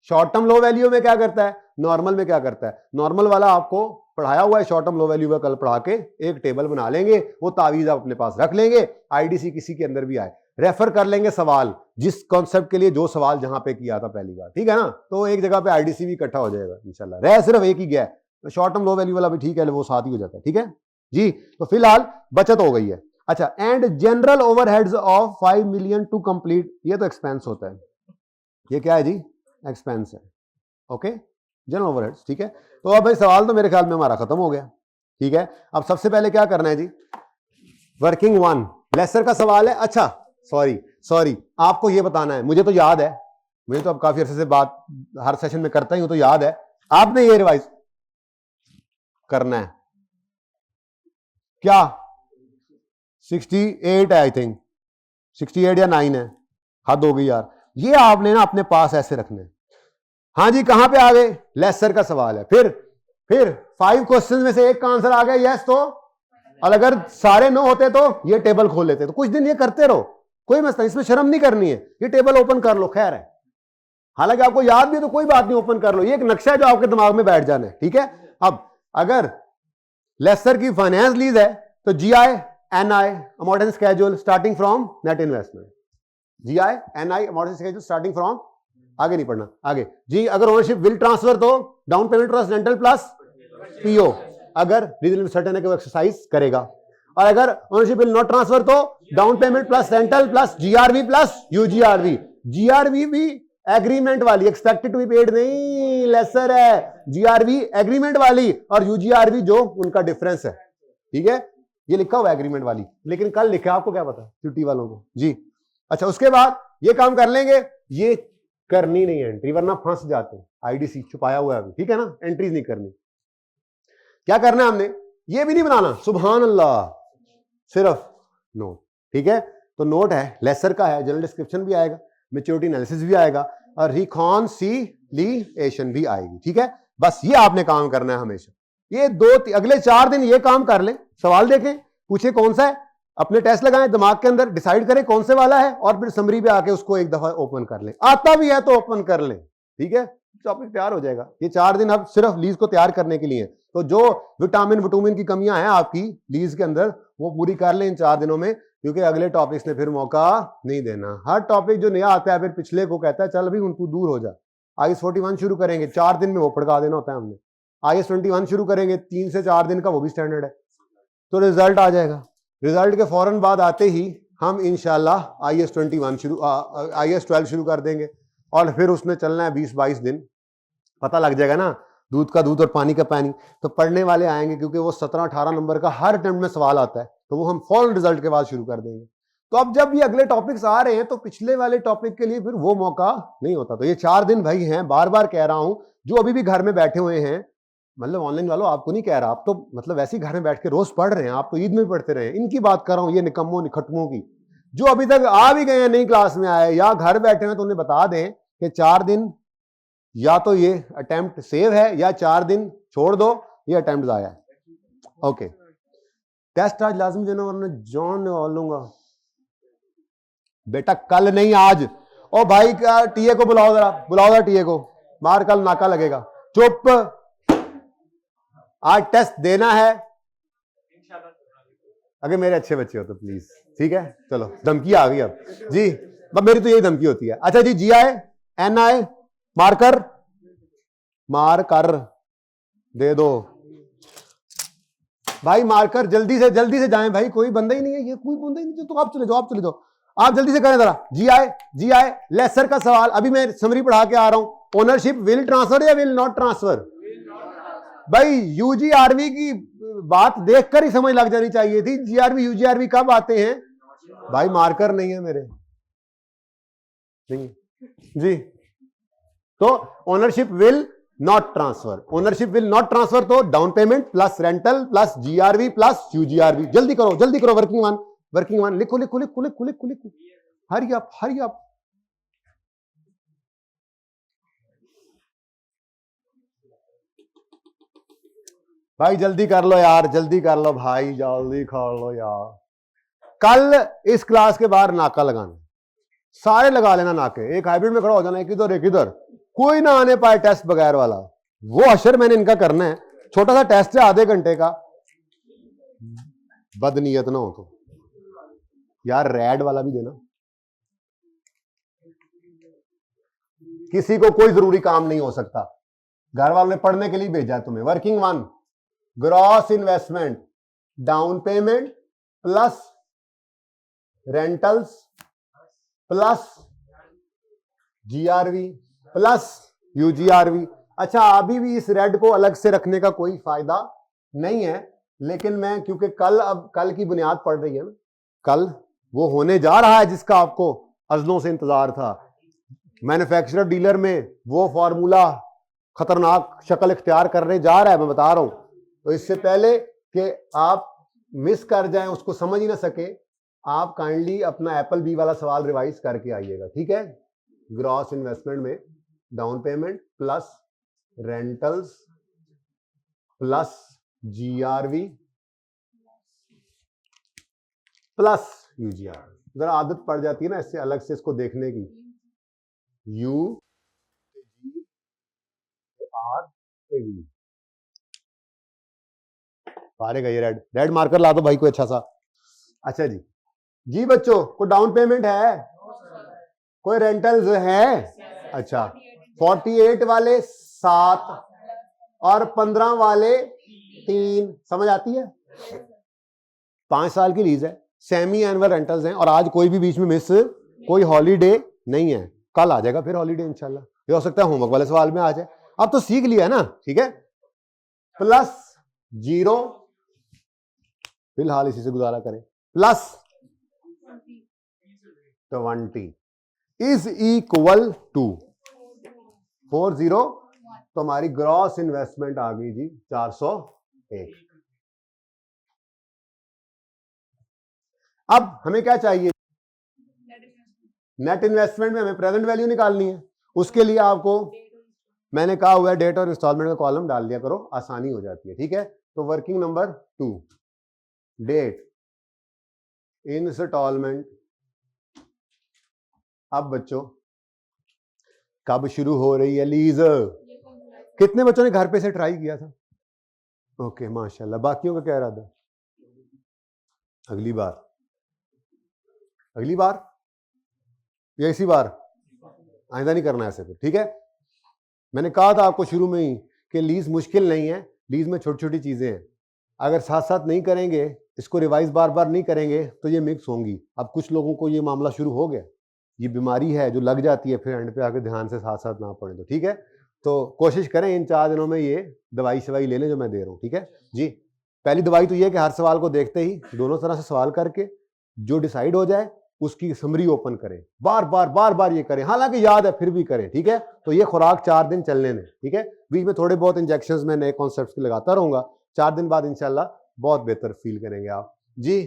शॉर्ट टर्म लो वैल्यू में क्या करता है, नॉर्मल में क्या करता है। नॉर्मल वाला आपको पढ़ाया हुआ है, शॉर्ट टर्म लो वैल्यू में कल पढ़ा के एक टेबल बना लेंगे, वो तावीज आप अपने पास रख लेंगे। आईडीसी किसी के अंदर भी आए, रेफर कर लेंगे सवाल, जिस कॉन्सेप्ट के लिए जो सवाल जहां पे किया था पहली बार। ठीक है ना, तो एक जगह पे आईडीसी भी इकट्ठा हो जाएगा इंशाल्लाह। रह सिर्फ एक ही गया, शॉर्ट टर्म लो वैल्यू वाला भी ठीक है, वो साथ ही हो जाता है। ठीक है जी, तो फिलहाल बचत हो गई है। अच्छा, and general overheads of 5 million to complete, ये तो एक्सपेंस होता है, ये क्या है जी? एक्सपेंस है। Okay, general overheads. ठीक है, तो अब भाई सवाल तो मेरे ख्याल में हमारा खत्म हो गया। ठीक है, अब सबसे पहले क्या करना है जी, वर्किंग 1 लेसर का सवाल है। अच्छा सॉरी आपको ये बताना है, मुझे तो याद है, मुझे तो अब काफी अरसे से बात हर सेशन में करता ही हूं, तो याद है, आपने ये रिवाइज करना है। क्या 68 है, आई थिंक 68 या 9 है, हद हो गई यार। ये आपने ना अपने पास ऐसे रखने। हाँ जी, कहां पे आ गए? लेसर का सवाल है। फिर 5 क्वेश्चन में से एक का आंसर आ गया यस, तो और अगर सारे नो होते तो ये टेबल खोल लेते। तो कुछ दिन ये करते रहो, कोई मसला, इसमें शर्म नहीं करनी है, ये टेबल ओपन कर लो, खैर है। हालांकि आपको याद भी है तो कोई बात नहीं, ओपन कर लो, ये एक नक्शा है जो आपके दिमाग में बैठ जाना है। ठीक है, अब अगर लेसर की फाइनेंस लीज है तो GI NI amortization schedule starting from net investment, GI NI amortization schedule starting from, आगे नहीं पढ़ना, आगे जी। अगर ओनरशिप विल ट्रांसफर तो down payment plus rental plus PO, अगर रीजनल सर्टेन है कि वो एक्सरसाइज करेगा। और अगर ओनरशिप विल नॉट ट्रांसफर तो down payment plus rental plus GRV plus UGRV. GRV भी एग्रीमेंट वाली, एक्सपेक्टेड टू बी पेड नहीं, लेसर है। जीआरवी एग्रीमेंट वाली और यूजीआरवी जो उनका डिफरेंस है। ठीक है, ये लिखा हुआ एग्रीमेंट वाली, लेकिन कल लिखा, आपको क्या पता छुट्टी वालों को जी। अच्छा, उसके बाद ये काम कर लेंगे, ये करनी नहीं है एंट्री, वरना फंस जाते हैं। आईडीसी छुपाया हुआ है अभी, ठीक है ना, एंट्रीज नहीं करनी। क्या करना है हमने, ये भी नहीं बनाना, सुभान अल्लाह, सिर्फ नोट। ठीक है, तो नोट है, लेसर का है, जनरल डिस्क्रिप्शन भी आएगा, मैच्योरिटी एनालिसिस भी आएगा और रिकॉन्सिलिएशन भी आएगी। ठीक है, बस ये आपने काम करना है हमेशा। ये अगले 4 दिन ये काम कर लें, सवाल देखें, पूछे कौन सा है, अपने टेस्ट लगाएं, दिमाग के अंदर डिसाइड करें कौन से वाला है, और फिर समरी पे आके उसको एक दफा ओपन कर लें। आता भी है तो ओपन कर लें। ठीक है, टॉपिक तैयार हो जाएगा। ये 4 दिन अब सिर्फ लीज को तैयार करने के लिए। तो जो विटामिन की कमियां हैं आपकी लीज के अंदर, वो पूरी कर लें इन 4 दिनों में, क्योंकि अगले टॉपिक्स ने फिर मौका नहीं देना। हर टॉपिक जो नया आता है फिर पिछले को कहता है चल भाई तू दूर हो जा। IAS 41 शुरू करेंगे, 4 दिन में वो पढ़ा देना होता है हमने। IAS 21 शुरू करेंगे, 3 से 4 दिन का, वो भी स्टैंडर्ड है। तो रिजल्ट आ जाएगा। रिजल्ट के फौरन बाद आते ही हम इंशाल्लाह IS 12 शुरू कर देंगे और फिर उसमें चलना है 20-22 दिन। पता लग जाएगा ना, दूध का दूध और पानी का पानी। तो पढ़ने वाले आएंगे क्योंकि वो 17-18 नंबर का हर अटेम्प्ट में सवाल आता है, तो वो हम फौरन रिजल्ट के बाद शुरू कर देंगे। तो अब जब ये अगले टॉपिक्स आ रहे हैं तो पिछले वाले टॉपिक के लिए फिर वो मौका नहीं होता। तो ये 4 दिन भाई हैं, बार बार कह रहा हूं, जो अभी भी घर में बैठे हुए हैं, मतलब ऑनलाइन वालों आपको नहीं कह रहा, आप तो मतलब वैसे ही घर में बैठ के रोज पढ़ रहे हैं, आप तो ईद में पढ़ते रहे, इनकी बात कर रहा हूं, ये निकम्मों निखटमों की जो अभी तक आ भी गए हैं, नई क्लास में आए या घर बैठे हैं, तो उन्हें बता दें कि 4 दिन या तो ये अटेम्प्ट सेव है या 4 दिन छोड़ दो, ये अटेम्प्ट आया है। ओके, टेस्ट आज लाजमी देना वरना जॉन लूंगा बेटा, कल नहीं आज। ओ भाई क्या टीए को बुलाओ जरा टीए को, बाहर कल नाका लगेगा। चुप, आज टेस्ट देना है अगर मेरे अच्छे बच्चे हो तो प्लीज, ठीक है। चलो धमकी आ गई अब जी, अब मेरी तो यही धमकी होती है। अच्छा जी, GI NI मार्कर दे दो भाई, मार्कर जल्दी से जाएं भाई, कोई बंदा ही नहीं है, ये कोई बंदा ही नहीं। तो आप चले जाओ, आप जल्दी से करें जरा। GI लेसर का सवाल, अभी मैं समरी पढ़ा के आ रहा हूं। ओनरशिप विल ट्रांसफर या विल नॉट ट्रांसफर? भाई UGRV की बात देखकर ही समझ लग जानी चाहिए थी। GRV UGRV कब आते हैं भाई? मार्कर नहीं है मेरे, नहीं जी। तो ओनरशिप विल नॉट ट्रांसफर, तो down payment plus rental plus GRV plus UGRV। जल्दी करो, वर्किंग वन लिखो, हरी अप। भाई जल्दी कर लो यार, भाई जल्दी कर लो यार। कल इस क्लास के बाहर नाका लगाना, सारे लगा लेना नाके, एक हाइब्रिड में खड़ा हो जाना, एक इधर, कोई ना आने पाए टेस्ट बगैर वाला। वो अशर मैंने इनका करना है, छोटा सा टेस्ट है आधे घंटे का, बदनीयत ना हो तो यार रेड वाला भी देना। किसी को कोई जरूरी काम नहीं हो सकता, घर वालों ने पढ़ने के लिए भेजा है तुम्हें। Working one, gross investment, down payment plus rentals plus GRV plus UGRV। अच्छा, अभी भी इस रेड को अलग से रखने का कोई फायदा नहीं है, लेकिन मैं क्योंकि कल की बुनियाद पड़ रही है ना, कल वो होने जा रहा है जिसका आपको अजलों से इंतजार था। मैन्युफैक्चरर डीलर में वो फॉर्मूला खतरनाक शक्ल इख्तियार करने जा रहा है, मैं बता रहा हूं। तो इससे पहले कि आप मिस कर जाएं, उसको समझ ही ना सके, आप काइंडली अपना एप्पल बी वाला सवाल रिवाइज करके आइएगा, ठीक है। ग्रॉस इन्वेस्टमेंट में down payment plus rentals plus GRV plus UGRV। जरा आदत पड़ जाती है ना इससे अलग से इसको देखने की। UGRV पारे गई। रेड मार्कर ला दो भाई कोई अच्छा सा। अच्छा जी बच्चों, को डाउन पेमेंट है, कोई रेंटल्स है? अच्छा, 48 वाले 7 और 15 वाले 3, समझ आती है? 5 साल की लीज है, सेमी एनुअल रेंटल्स हैं, और आज कोई भी बीच में मिस, कोई हॉलीडे नहीं है। कल आ जाएगा फिर हॉलीडे इंशाल्लाह, ये हो सकता है होमवर्क वाले सवाल में आ जाए। अब तो सीख लिया है ना, ठीक है। प्लस 0, फिलहाल इसी से गुजारा करें, प्लस 20 इज इक्वल टू 40। तो हमारी ग्रॉस इन्वेस्टमेंट आ गई जी 401। अब हमें क्या चाहिए? नेट इन्वेस्टमेंट में हमें प्रेजेंट वैल्यू निकालनी है। उसके लिए आपको मैंने कहा हुआ है डेट और इंस्टॉलमेंट का कॉलम डाल दिया करो, आसानी हो जाती है, ठीक है। तो वर्किंग नंबर 2, डेट, इंस्टॉलमेंट। अब बच्चों कब शुरू हो रही है लीज? कितने बच्चों ने घर पे से ट्राई किया था? ओके माशाल्लाह। बाकियों का क्या इरादा? अगली बार या इसी बार? आइंदा नहीं करना ऐसे फिर, ठीक है। मैंने कहा था आपको शुरू में ही कि लीज मुश्किल नहीं है, लीज में छोटी छोटी चीजें हैं। अगर साथ साथ नहीं करेंगे, इसको रिवाइज बार बार नहीं करेंगे तो ये मिक्स होंगी। अब कुछ लोगों को ये मामला शुरू हो गया, ये बीमारी है जो लग जाती है फिर एंड पे आके ध्यान से साथ साथ ना पड़े। तो ठीक है, तो कोशिश करें इन 4 दिनों में ये दवाई शवाई ले लें जो मैं दे रहा हूँ। ठीक है जी। पहली दवाई तो ये है कि हर सवाल को देखते ही दोनों तरह से सवाल करके जो डिसाइड हो जाए उसकी समरी ओपन करें, बार बार ये करें, हालांकि याद है फिर भी करें। ठीक है, तो ये खुराक 4 दिन चलने दें। ठीक है, बीच में थोड़े बहुत इंजेक्शंस में नए कॉन्सेप्ट्स के लगाता रहूंगा। 4 दिन बाद इंशाल्लाह बहुत बेहतर फील करेंगे आप जी।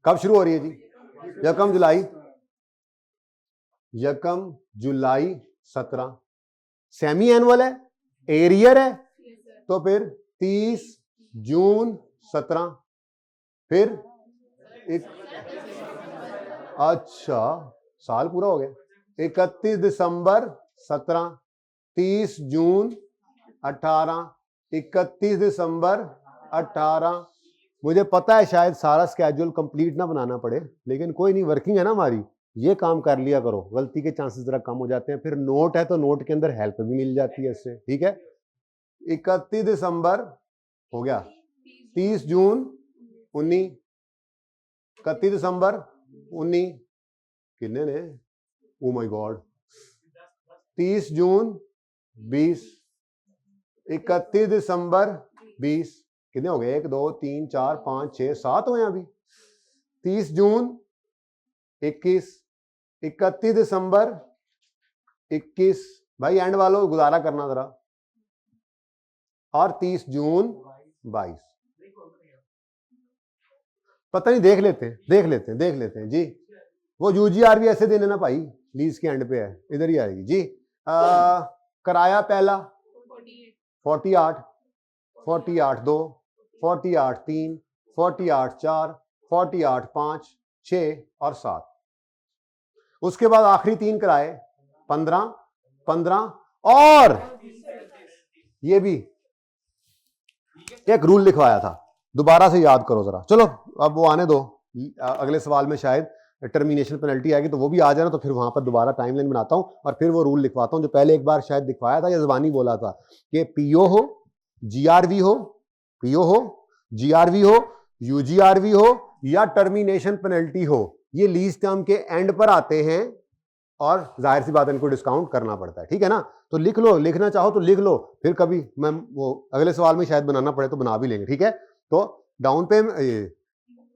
कब शुरू हो रही है जी? यकम जुलाई, यकम जुलाई 17। सेमी एनुअल है, एरियर है, तो फिर 30 जून 17, फिर एक, अच्छा साल पूरा हो गया। 31 दिसंबर 17, 30 जून 18, 31 दिसंबर 18। मुझे पता है शायद सारा स्केड्यूल कंप्लीट ना बनाना पड़े, लेकिन कोई नहीं, वर्किंग है ना हमारी, ये काम कर लिया करो, गलती के चांसेस जरा कम हो जाते हैं। फिर नोट है तो नोट के अंदर हेल्प भी मिल जाती है इससे। ठीक है, 31 दिसंबर हो गया, 30 जून 19, 31 दिसंबर 19 कितने ने, ओ माय गॉड, 30 जून 20, 31 दिसंबर 20 कितने हो गए, 1 2 3 4 5 6 7 हुए अभी। 30 जून 21, 31 दिसंबर 21, भाई एंड वालों गुजारा करना जरा, और 30 जून 22। पता नहीं, देख लेते हैं जी। वो यूजीआर भी ऐसे देने ना भाई, लीज के एंड पे है, इधर ही आएगी जी। किराया पहला 48, 48 2, 48 3, 48 4, 48 5, 6 और 7। उसके बाद आखिरी 3 किराए 15, 15, और ये भी एक रूल लिखवाया था, दोबारा से याद करो जरा। चलो अब वो आने दो, अगले सवाल में शायद टर्मिनेशन पेनल्टी आएगी तो वो भी आ जाना, तो फिर वहां पर दोबारा टाइमलाइन बनाता हूं और फिर वो रूल लिखवाता हूं जो पहले एक बार शायद दिखवाया था या जबानी बोला था कि पीओ हो, जीआरवी हो, पीओ हो, जीआरवी हो, यूजीआरवी हो या टर्मिनेशन पेनल्टी हो, ये लीज टर्म के एंड पर आते हैं और जाहिर सी बात इनको डिस्काउंट करना पड़ता है। ठीक है ना, तो लिख लो, लिखना चाहो तो लिख लो, फिर कभी मैं वो अगले सवाल में शायद बनाना पड़े तो बना भी लेंगे। ठीक है, तो डाउन पे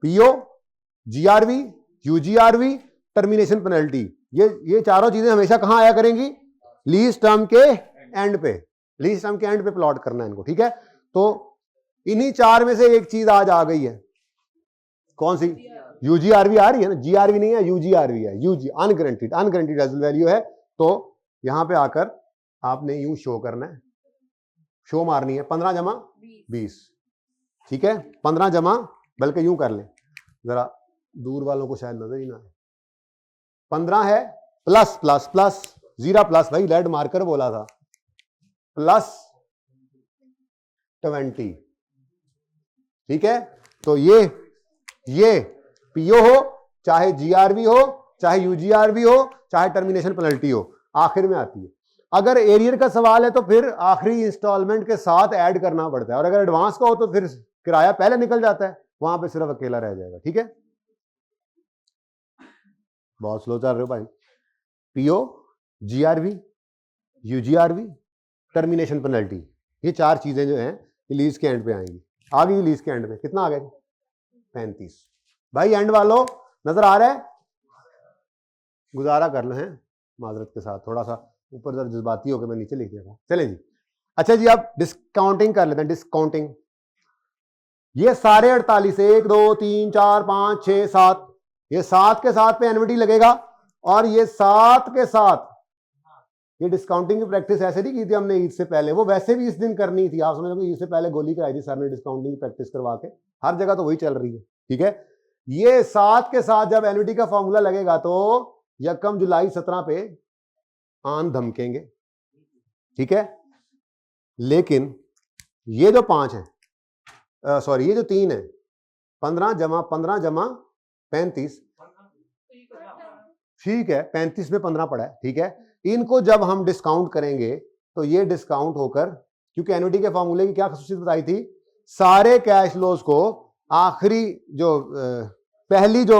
PO, GRV, UGRV, termination penalty, ये चारों चीजें हमेशा कहां आया करेंगी, लीज टर्म के एंड पे, लीज टर्म के एंड पे प्लॉट करना है इनको। ठीक है, तो इन्हीं 4 में से एक चीज आज आ गई है, कौन सी, यूजीआरवी आ रही है ना, जीआरवी नहीं है, यूजीआरवी है, UG unguaranteed, unguaranteed residual value है। तो यहां पे आकर आपने यूं शो करना है, शो मारनी है 15 जमा 20। ठीक है, 15 जमा, बल्कि यूं कर ले जरा, दूर वालों को शायद नजर ही ना आए, 15 है प्लस प्लस प्लस, जीरा प्लस, भाई रेड मार्कर बोला था, प्लस 20। ठीक है, तो ये पीओ हो, चाहे जीआरवी हो, चाहे यूजीआरवी हो, चाहे टर्मिनेशन पेनल्टी हो, आखिर में आती है। अगर एरियर का सवाल है तो फिर आखिरी इंस्टॉलमेंट के साथ ऐड करना पड़ता है, और अगर एडवांस का हो तो फिर किराया पहले निकल जाता है, वहां पे सिर्फ अकेला रह जाएगा। ठीक है, बहुत स्लो चल रहे हो भाई। PO, GRV, UGRV, termination penalty, ये 4 चीजें जो हैं लीज के एंड पे आएंगी। आ गई लीज के एंड पे, कितना आ गया, 35। भाई एंड वालों नजर आ रहा है, गुजारा कर लो हैं माजरत के साथ, थोड़ा सा ऊपर जरा जज्बाती होकर मैं नीचे लिख दिया था। चले जी, अच्छा जी, आप डिस्काउंटिंग कर लेते हैं, डिस्काउंटिंग। ये सारे 48, 1 2 3 4 5 6 7, ये 7 के साथ पे एनविटी लगेगा, और ये 7 के साथ ये डिस्काउंटिंग की प्रैक्टिस ऐसे नहीं की थी हमने ईद से पहले, वो वैसे भी इस दिन करनी थी। आप समझ लो ईद से पहले गोली कराई थी सर ने डिस्काउंटिंग की प्रैक्टिस करवा के, हर जगह तो वही चल रही है। ठीक है, ये 7 के साथ जब एनविटी का फॉर्मूला लगेगा तो यकम जुलाई 17 पे आन धमकेंगे। ठीक है, लेकिन ये जो 5 है, सॉरी ये जो 3 है, 15 जमा 35, ठीक है, 35 में 15 पड़ा है। ठीक है, इनको जब हम डिस्काउंट करेंगे तो ये डिस्काउंट होकर क्योंकि एन्युटी के फॉर्मूले की क्या खसूसियत बताई थी, सारे कैश फ्लोज को आखिरी जो पहली जो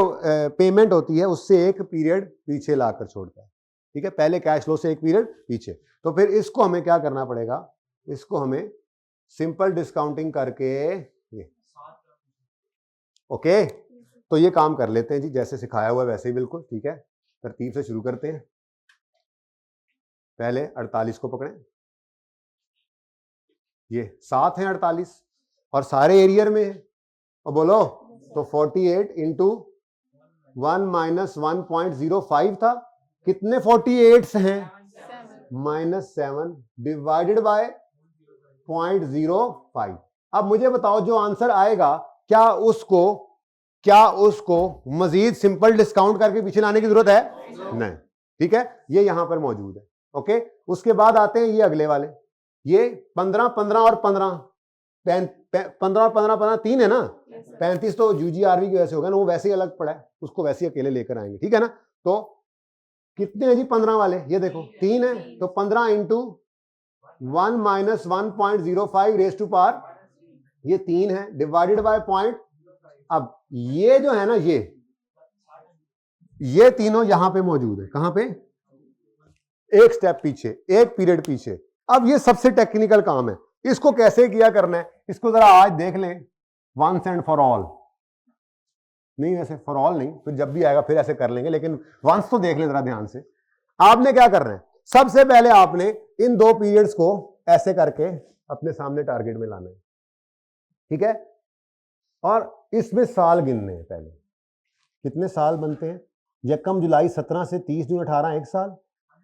पेमेंट होती है उससे एक पीरियड पीछे लाकर छोड़ता है, ठीक है, पहले कैश फ्लो से एक पीरियड पीछे। तो फिर इसको हमें क्या करना पड़ेगा, इसको हमें सिंपल डिस्काउंटिंग करके ये, ओके, तो ये काम कर लेते हैं जी, जैसे सिखाया हुआ है वैसे ही बिल्कुल, ठीक है। तरतीब से शुरू करते हैं। पहले 48 को पकड़ें, ये 7 है 48 और सारे एरियर में है, और बोलो तो 48 इंटू 1 माइनस 1.05 था, कितने 48 हैं, -7 डिवाइडेड बाय 0.05। अब मुझे बताओ जो आंसर आएगा क्या उसको मजीद सिंपल डिस्काउंट करके पीछे लाने की जरूरत है? नहीं, ठीक है, ये यहां पर मौजूद है, ओके। उसके बाद आते हैं ये अगले वाले, ये 15 15 और 15 15 और 15 3 है ना, 35 तो यूजीआरवी की वजह से होगा ना, वो वैसे ही अलग पड़ा है, उसको वैसे ही अकेले लेकर आएंगे, ठीक है ना। तो कितने हैं जी 15 वाले, ये देखो 3 है, तो 15 into 1 minus 1.05 raise to power, ये 3 है, डिवाइडेड बाय पॉइंट। अब ये जो है ना, ये तीनों यहां पे मौजूद है, कहां पे, एक स्टेप पीछे, एक पीरियड पीछे। अब ये सबसे टेक्निकल काम है, इसको कैसे किया करना है, इसको जरा आज देख लें, वंस एंड फॉर ऑल। नहीं वैसे फॉर ऑल नहीं, फिर जब भी आएगा फिर ऐसे कर लेंगे, लेकिन वंस तो देख लें जरा ध्यान से। आपने क्या करना है, सबसे पहले आपने इन दो पीरियड्स को ऐसे करके अपने सामने टारगेट में लाना है, ठीक है, और इसमें साल गिनने हैं पहले, कितने साल बनते हैं, 1 जुलाई 17 से 30 जून 18 1 साल,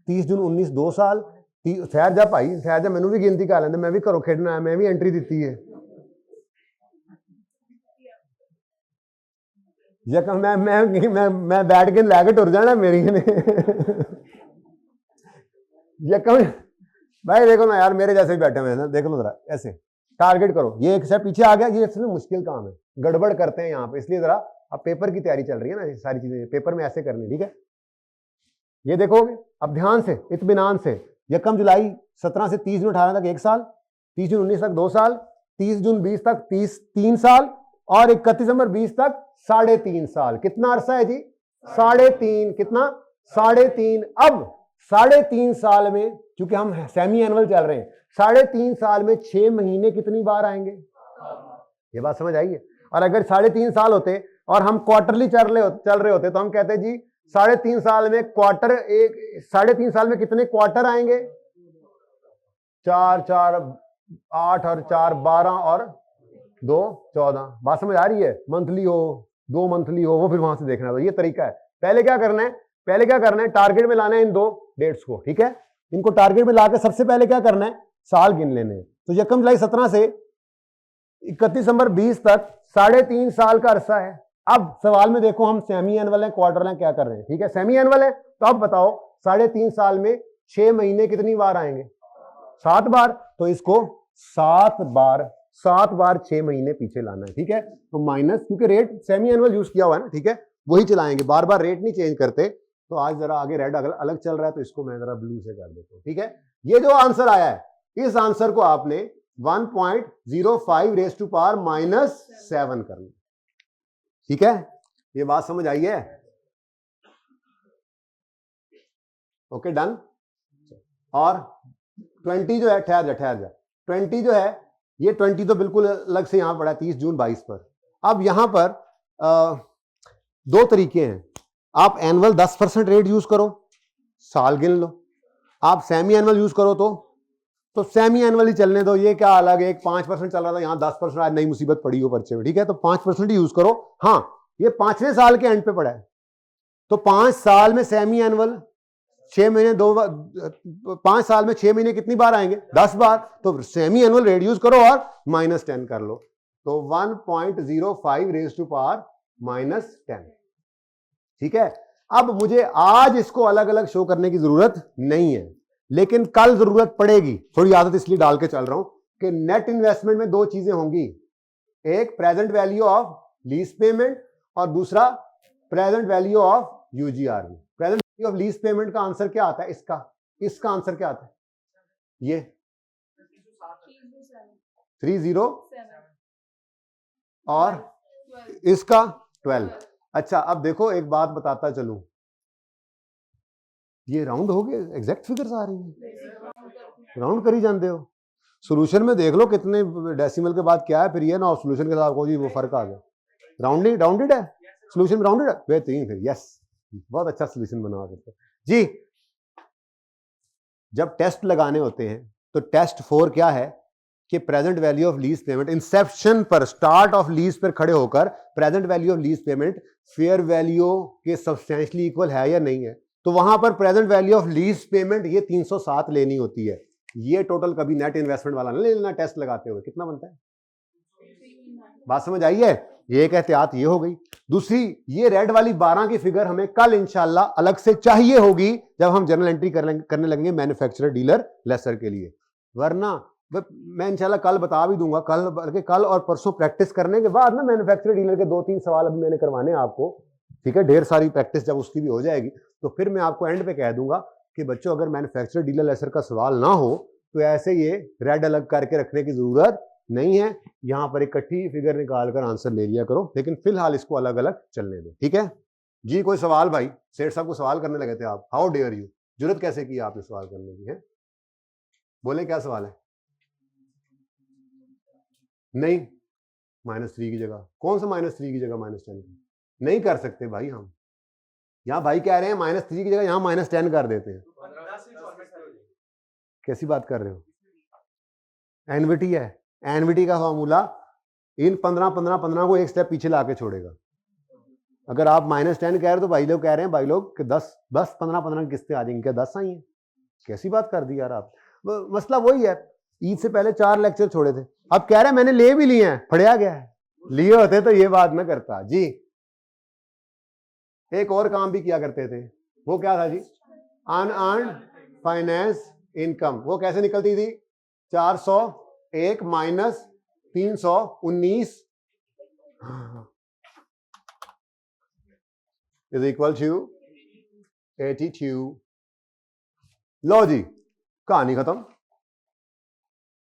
30 जून 19 2 साल, ठहर जा भाई ठहर जा, मैनू भी गिनती कर लेंदे, मैं भी घरों खेडना है, मैं भी एंट्री दी है। यकम मैं बैठ के लैके टुर जाना मेरी ने यकम भाई देखो ना यार, मेरे जैसे भी बैठे हुए हैं ना, देख लो जरा ऐसे टारगेट करो, ये एक स्टेप पीछे आ गया, ये इसमें मुश्किल काम है, गड़बड़ करते हैं यहाँ पे, इसलिए जरा अब पेपर की तैयारी चल रही है ना, ये सारी चीजें पेपर में ऐसे करनी, ठीक है। ये देखोगे अब ध्यान से इत्मीनान से, 1 जुलाई 17 से 30 जून 18 तक 1 साल, 30 जून 19 तक 2 साल, 30 जून 20 तक 3 साल, और 31 दिसंबर 20 तक 3.5 साल। कितना अरसा है जी, 3.5, कितना 3.5। अब 3.5 साल में, क्योंकि हम सेमी एनुअल चल रहे हैं, 3.5 साल में 6 महीने कितनी बार आएंगे, ये बात समझ आई है। और अगर 3.5 साल होते और हम क्वार्टरली चल रहे होते तो हम कहते जी 3.5 साल में क्वार्टर, 3.5 साल में कितने क्वार्टर आएंगे, 4 4 8 और 4 12 और 2 14। बात समझ आ रही है, मंथली हो 2 मंथली हो, वो फिर वहां से देखना। तो ये तरीका है, पहले क्या करना है, टारगेट में लाना है इन दो डेट्स को, ठीक है, इनको टारगेट में लाकर सबसे पहले क्या करना है, साल गिन लेने। तो 1 जुलाई 17 से 31 दिसंबर 20 तक 3.5 साल का अरसा है। अब सवाल में देखो हम सेमी एनुअल है क्वार्टर है क्या कर रहे हैं, ठीक है, सेमी एनुअल है, तो अब बताओ 3.5 साल में 6 महीने कितनी बार आएंगे, 7 बार। तो इसको 7 बार 6 महीने पीछे लाना है, ठीक है। तो माइनस, क्योंकि रेट सेमी एनुअल यूज किया हुआ है ना, ठीक है, वही चलाएंगे, बार बार रेट नहीं चेंज करते। तो आज जरा आगे रेड अलग चल रहा है, तो इसको मैं जरा ब्लू से कर देता हूं, ठीक है। ये जो आंसर आया है, इस आंसर को आपने 1.05 रेज टू पावर -7 करना, ठीक है। ये बात समझ आई है, ओके डन। और 20 जो है, ठहर जा 20 जो है, ये 20 तो बिल्कुल अलग से यहां पड़ा है 30 जून 22 पर। अब यहां पर 2 तरीके हैं, आप एनुअल 10% रेट यूज करो, साल गिन लो, आप सेमी एनुअल यूज करो तो सेमी एनुअल ही चलने दो। ये क्या अलग है, एक 5% चल रहा था, यहां 10%, आज नई मुसीबत पड़ी हो पर्चे में, ठीक है, तो 5% ही यूज करो। हाँ, ये 5वें साल के एंड पे पड़ा है, तो 5 साल में सेमी एनुअल 6 महीने 5 साल में 6 महीने कितनी बार आएंगे, 10 बार। तो सेमी एनुअल रेट यूज करो और -10 कर लो, तो 1.05 रेज टू पावर -10, ठीक है। अब मुझे आज इसको अलग अलग शो करने की जरूरत नहीं है, लेकिन कल जरूरत पड़ेगी, थोड़ी आदत इसलिए डाल के चल रहा हूं कि नेट इन्वेस्टमेंट में 2 चीजें होंगी, एक present value of lease payment और दूसरा present value of UGRV. Present value of lease payment का आंसर क्या आता है, इसका आंसर क्या आता है, ये 30 और इसका 12। अच्छा अब देखो एक बात बताता चलूं, ये राउंड हो गए, एग्जैक्ट फिगर्स आ रही हैं, राउंड करी जानते हो। सॉल्यूशन में देख लो कितने डेसिमल के बाद क्या है, फिर ये ना सॉल्यूशन के साथ को जी वो फर्क आ गया, राउंडिंग राउंडेड है, सॉल्यूशन में राउंडेड है, बेहतरीन, फिर यस बहुत अच्छा सॉल्यूशन बना देते जी। जब टेस्ट लगाने होते हैं तो टेस्ट 4 क्या है कि present value of lease payment, Inception पर स्टार्ट ऑफ लीज पर खड़े होकर present value of lease payment fair value के सब्सटेंशियली इक्वल है या नहीं है। तो वहां पर present value of lease payment ये 307 लेनी होती है। ये टोटल कभी नेट इन्वेस्टमेंट वाला ना ले लेना टेस्ट लगाते हुए, कितना बनता है, बात समझ आई है। ये एक एहतियात ये हो गई। दूसरी, ये रेड वाली 12 की फिगर हमें कल इंशाल्लाह अलग से चाहिए होगी जब हम जर्नल एंट्री करने लगेंगे मैन्युफैक्चरर डीलर लेसर के लिए, वरना मैं इंशाल्लाह कल बता भी दूंगा, बल्कि कल और परसों प्रैक्टिस करने के बाद ना मैन्युफैक्चरर डीलर के 2-3 सवाल अभी मैंने करवाने हैं आपको, ठीक है, ढेर सारी प्रैक्टिस जब उसकी भी हो जाएगी तो फिर मैं आपको एंड पे कह दूंगा कि बच्चों अगर मैन्युफैक्चरर डीलर लेसर का सवाल ना हो तो ऐसे ये रेड अलग करके रखने की जरूरत नहीं है, यहां पर इकट्ठी फिगर निकाल कर आंसर ले लिया करो, लेकिन फिलहाल इसको अलग अलग चलने दो, ठीक है जी। कोई सवाल भाई, सेठ साहब को सवाल करने लगे थे आप, हाउ डेयर यू, जरूरत कैसे की आपने सवाल करने की है, बोले क्या सवाल है। नहीं, -3 की जगह, कौन सा -3 की जगह -10 की, नहीं कर सकते भाई हम, यहां भाई कह रहे हैं -3 की जगह यहां -10 कर देते हैं, कैसी बात कर रहे हो, एनवीटी है, एनवीटी का फॉर्मूला इन 15 को एक स्टेप पीछे लाके छोड़ेगा। अगर आप -10 कह रहे हो तो भाई लोग कह रहे हैं, भाई लोग कि 10 15 किस्तें आ जाएंगी, क्या 10 आई हैं, कैसी बात कर दी यार आप। मसला वही है, ईद से पहले 4 लेक्चर छोड़े थे, अब कह रहे हैं मैंने ले भी लिए हैं, पढ़िया गया है, लिए होते तो ये बात न करता जी। एक और काम भी किया करते थे, वो क्या था जी, अनअर्न्ड फाइनेंस इनकम, वो कैसे निकलती थी, 401 माइनस 319 इज इक्वल टू 82। लो जी, कहानी खत्म,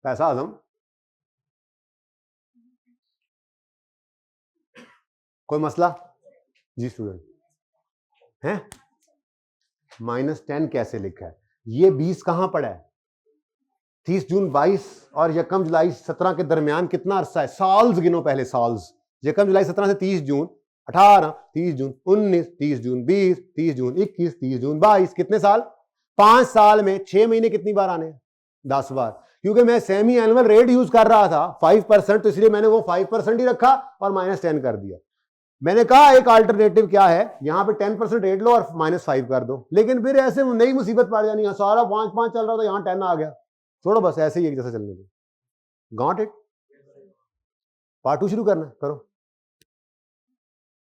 पैसा आजम। कोई मसला जी स्टूडेंट है, -10 कैसे लिखा है, ये 20 कहां पड़ा है, 30 जून 22 और यकम जुलाई 17 के दरमियान कितना अरसा है, साल्स गिनो पहले, साल्स, यकम जुलाई 17 से 30 जून 18, 30 जून 19, 30 जून 20, 30 जून 21, 30 जून 22, कितने साल, 5 साल में 6 महीने कितनी बार आने, 10 बार। क्योंकि मैं सेमी एनुअल रेट यूज कर रहा था 5%, तो इसलिए मैंने वो 5% ही रखा और -10 कर दिया। मैंने कहा एक अल्टरनेटिव क्या है, यहां पे 10% रेट लो और -5 कर दो, लेकिन फिर ऐसे नई मुसीबत पड़ जानी, सारा 5-5 चल रहा था, यहां 10 आ गया, छोड़ो बस ऐसे ही एक जैसा चलने दो। गॉट इट, पार्ट 2 शुरू करना, करो।